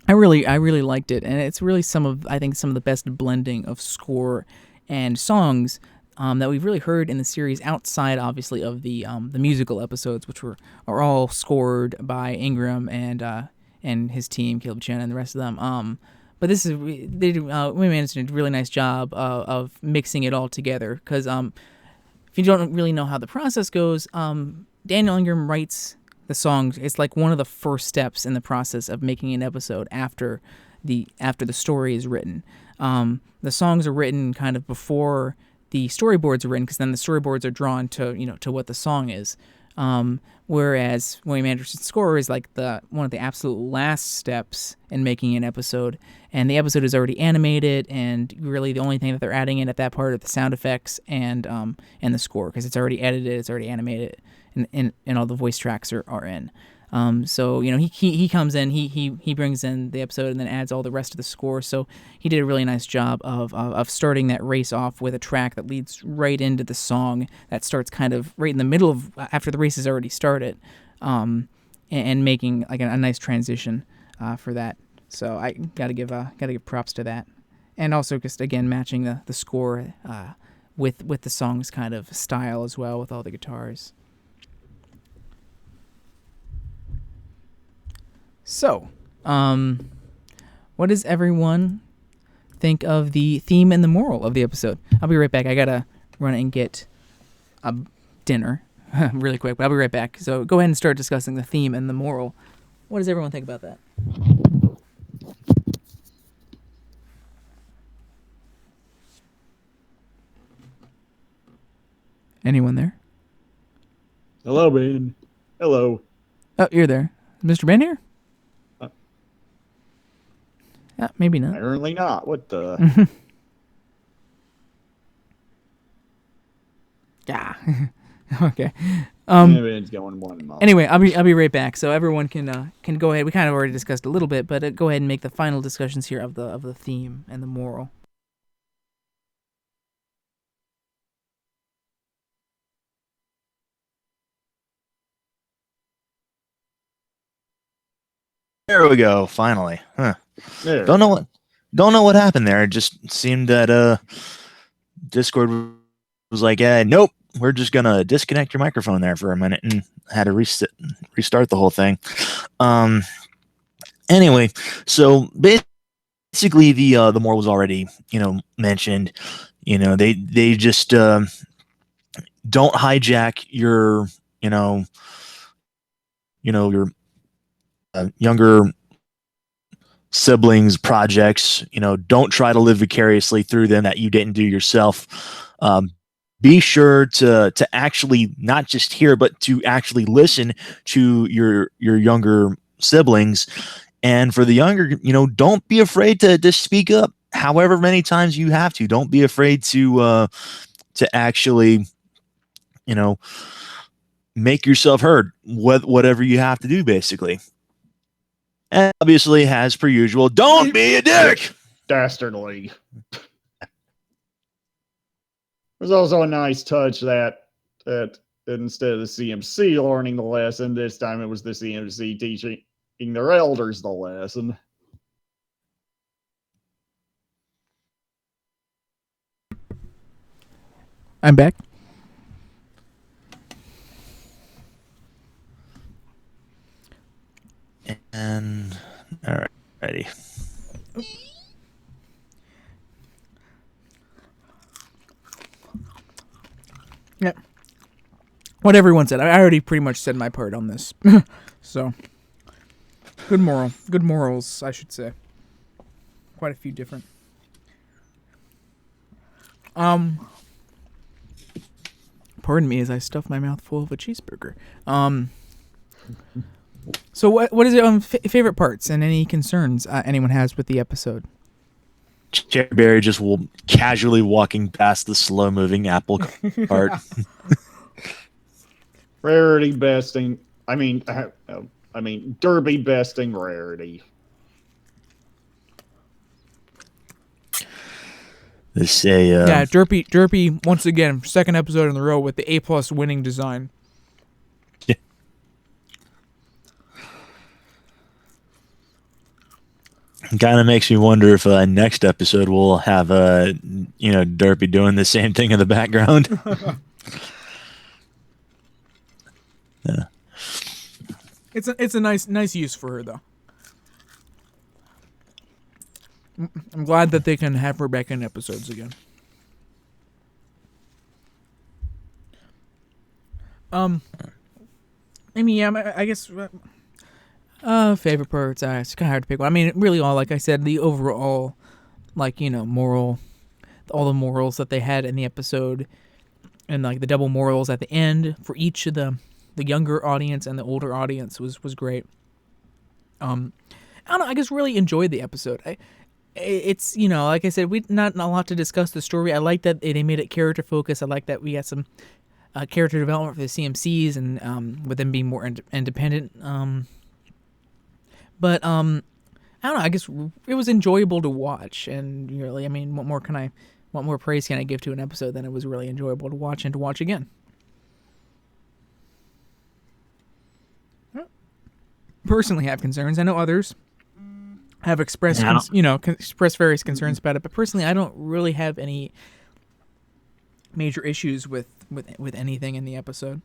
really liked it, and it's really some of the best blending of score and songs that we've really heard in the series, outside obviously of the musical episodes, which are all scored by Ingram and his team, Caleb Chen and the rest of them. But we managed to do a really nice job of mixing it all together, because if you don't really know how the process goes, Daniel Ingram writes the songs. It's like one of the first steps in the process of making an episode after the story is written. The songs are written kind of before the storyboards are written, because then the storyboards are drawn to what the song is. Whereas William Anderson's score is like one of the absolute last steps in making an episode, and the episode is already animated, and really the only thing that they're adding in at that part are the sound effects and the score, because it's already edited, it's already animated, and all the voice tracks are in. So he comes in, he brings in the episode and then adds all the rest of the score. So he did a really nice job of starting that race off with a track that leads right into the song that starts kind of right in the middle of, after the race has already started, and making like a nice transition for that. So I gotta give props to that, and also just again matching the score with the song's kind of style as well, with all the guitars. So, what does everyone think of the theme and the moral of the episode? I'll be right back. I gotta run and get a dinner really quick, but I'll be right back. So go ahead and start discussing the theme and the moral. What does everyone think about that? Anyone there? Hello, Ben. Hello. Oh, you're there. Is Mr. Ben here? Yeah, maybe not. Apparently not. What the? Yeah. Okay. Ben's going 1 month. Anyway, I'll be right back. So everyone can go ahead. We kind of already discussed a little bit, but go ahead and make the final discussions here of the theme and the moral. There we go. Finally. Huh. There. Don't know what happened there. It just seemed that Discord was like, nope, we're just gonna disconnect your microphone there for a minute, and had to restart the whole thing. Anyway, so basically the moral was already mentioned. They just don't hijack your your younger siblings projects. Don't try to live vicariously through them that you didn't do yourself. Be sure to actually not just hear, but to actually listen to your younger siblings. And for the younger, don't be afraid to speak up however many times you have to. Don't be afraid to actually make yourself heard, whatever you have to do, basically. And obviously, as per usual, don't be a dick. Dastardly. There's also a nice touch that instead of the CMC learning the lesson, this time it was the CMC teaching their elders the lesson. I'm back. And all right, ready. Yeah. What everyone said. I already pretty much said my part on this. So, good morals, I should say. Quite a few different. Pardon me as I stuff my mouth full of a cheeseburger. So what is your favorite parts and any concerns anyone has with the episode? Cherryberry just casually walking past the slow-moving apple cart. Rarity besting. I mean, Derby besting Rarity. Let's say, yeah, Derpy once again, second episode in a row with the A+ winning design. Yeah. Kind of makes me wonder if next episode we'll have Derpy doing the same thing in the background. Yeah. It's a nice use for her though. I'm glad that they can have her back in episodes again. I mean, yeah, I guess favorite parts. It's kind of hard to pick one. I mean, really, all like I said, the overall, moral, all the morals that they had in the episode, and like the double morals at the end for each of the younger audience and the older audience was great. I don't know. I just really enjoyed the episode. It's like I said, we not a lot to discuss the story. I like that they made it character focused. I like that we got some character development for the CMCs and with them being more independent. But I don't know. I guess it was enjoyable to watch, and really, I mean, what more praise can I give to an episode than it was really enjoyable to watch and to watch again? Personally, have concerns. I know others have expressed, expressed various concerns about it, but personally, I don't really have any major issues with anything in the episode.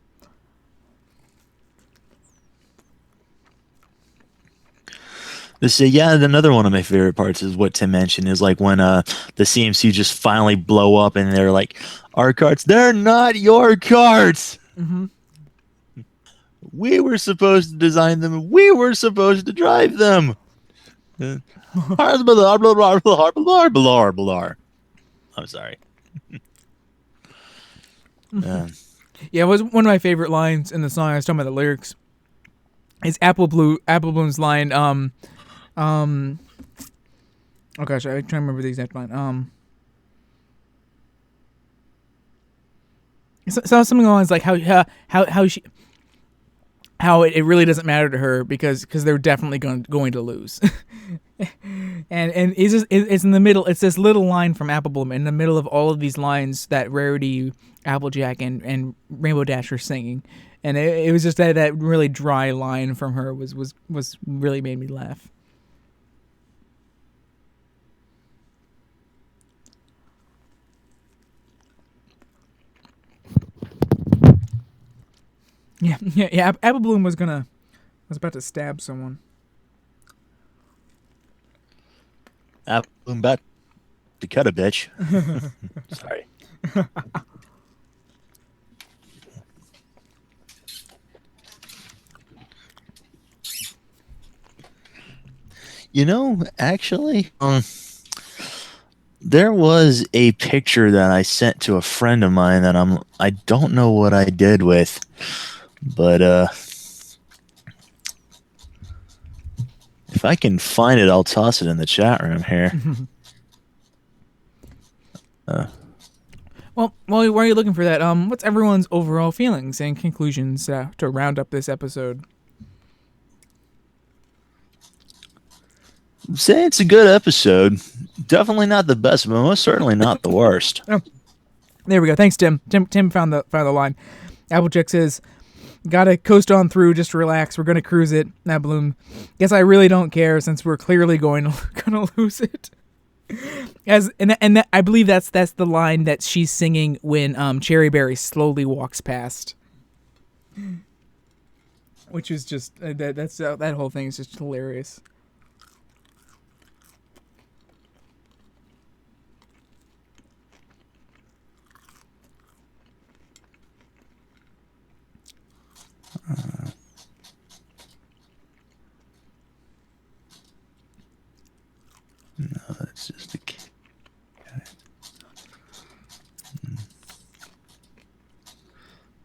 So yeah, another one of my favorite parts is what Tim mentioned is like when the CMC just finally blow up and they're like, our carts, they're not your carts. Mm-hmm. We were supposed to design them. We were supposed to drive them. I'm sorry. Yeah, it was one of my favorite lines in the song. I was talking about the lyrics. It's Apple Bloom's line. Oh gosh, I'm trying to remember the exact line. So something along lines like how it really doesn't matter to her because they're definitely going to lose. and it's in the middle. It's this little line from Apple Bloom in the middle of all of these lines that Rarity, Applejack, and Rainbow Dash are singing, and it was just that really dry line from her was really made me laugh. Yeah. Apple Bloom was about to stab someone. I'm about to cut a bitch. Sorry. Actually, there was a picture that I sent to a friend of mine that I don't know what I did with, but if I can find it, I'll toss it in the chat room here. Well, while you're looking for that, what's everyone's overall feelings and conclusions to round up this episode? Say it's a good episode. Definitely not the best, but most certainly not the worst. Oh, there we go. Thanks, Tim. Tim found the line. Applejack says, "Gotta coast on through. Just relax. We're gonna cruise it." Now, Bloom, guess I really don't care since we're clearly gonna lose it. I believe that's the line that she's singing when Cherryberry slowly walks past, which is just that whole thing is just hilarious. No, that's just a cat.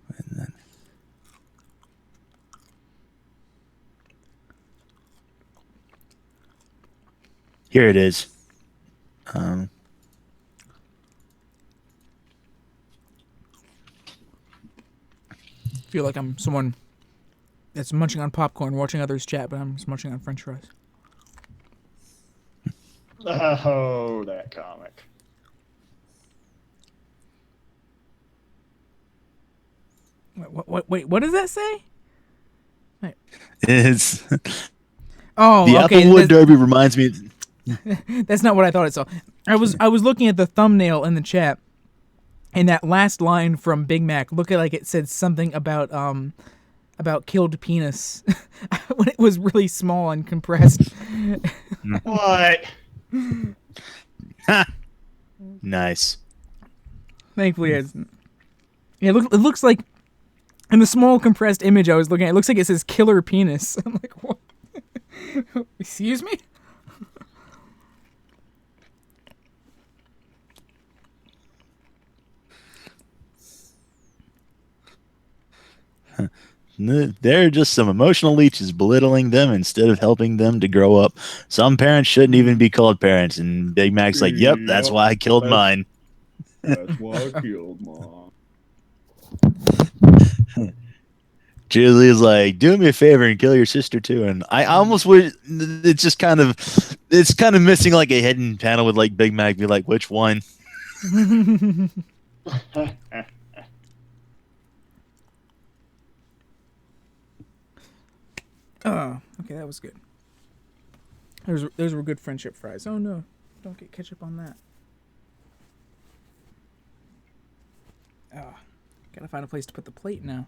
And then here it is. I feel like I'm someone that's munching on popcorn, watching others chat, but I'm just munching on French fries. Oh, that comic. Wait, what does that say? Wait. It's The okay, Applewood Derby reminds me. That's not what I thought it saw. I was looking at the thumbnail in the chat, and that last line from Big Mac looked like it said something about killed penis when it was really small and compressed. What? Nice. Thankfully, it looks like in the small compressed image I was looking at, it looks like it says killer penis. I'm like, what? Excuse me? There are just some emotional leeches belittling them instead of helping them to grow up. Some parents shouldn't even be called parents. And Big Mac's like, yep, that's why I killed mine. That's why I killed mom. Julie's like, do me a favor and kill your sister too. And I almost would. It's kind of missing like a hidden panel with like Big Mac be like, which one? Oh, okay, that was good. Those were good friendship fries. Oh no, don't get ketchup on that. Gotta find a place to put the plate now.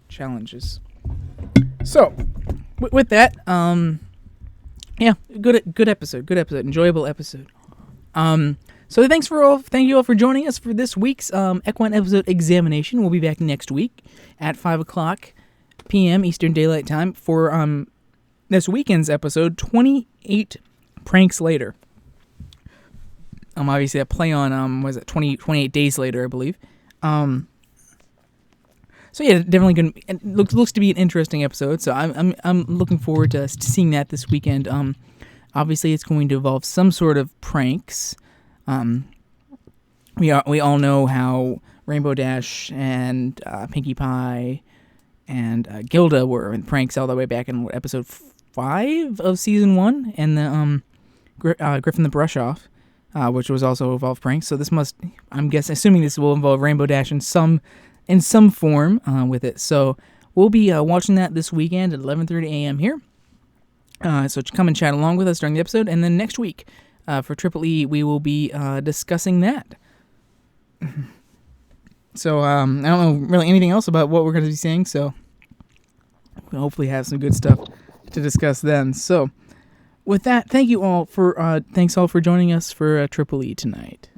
Challenges. So, with that, yeah, good episode, enjoyable episode. So thank you all for joining us for this week's Equine Episode Examination. We'll be back next week at 5:00 p.m. Eastern Daylight Time for this weekend's episode, 28 Pranks Later. Obviously a play on 28 Days Later, I believe. So yeah, definitely good. It looks to be an interesting episode. So I'm looking forward to seeing that this weekend. Obviously it's going to involve some sort of pranks. We all know how Rainbow Dash and Pinkie Pie and Gilda were in pranks all the way back in episode 5 of season 1, and the Griffin the Brush Off, which was also involved pranks. So this assuming this will involve Rainbow Dash in some form with it. So we'll be watching that this weekend at 11:30 a.m. here. So come and chat along with us during the episode, and then next week for Triple E we will be discussing that. So I don't know really anything else about what we're going to be saying, so we'll hopefully have some good stuff to discuss then. So with that, thank you all for thanks all for joining us for Triple E tonight.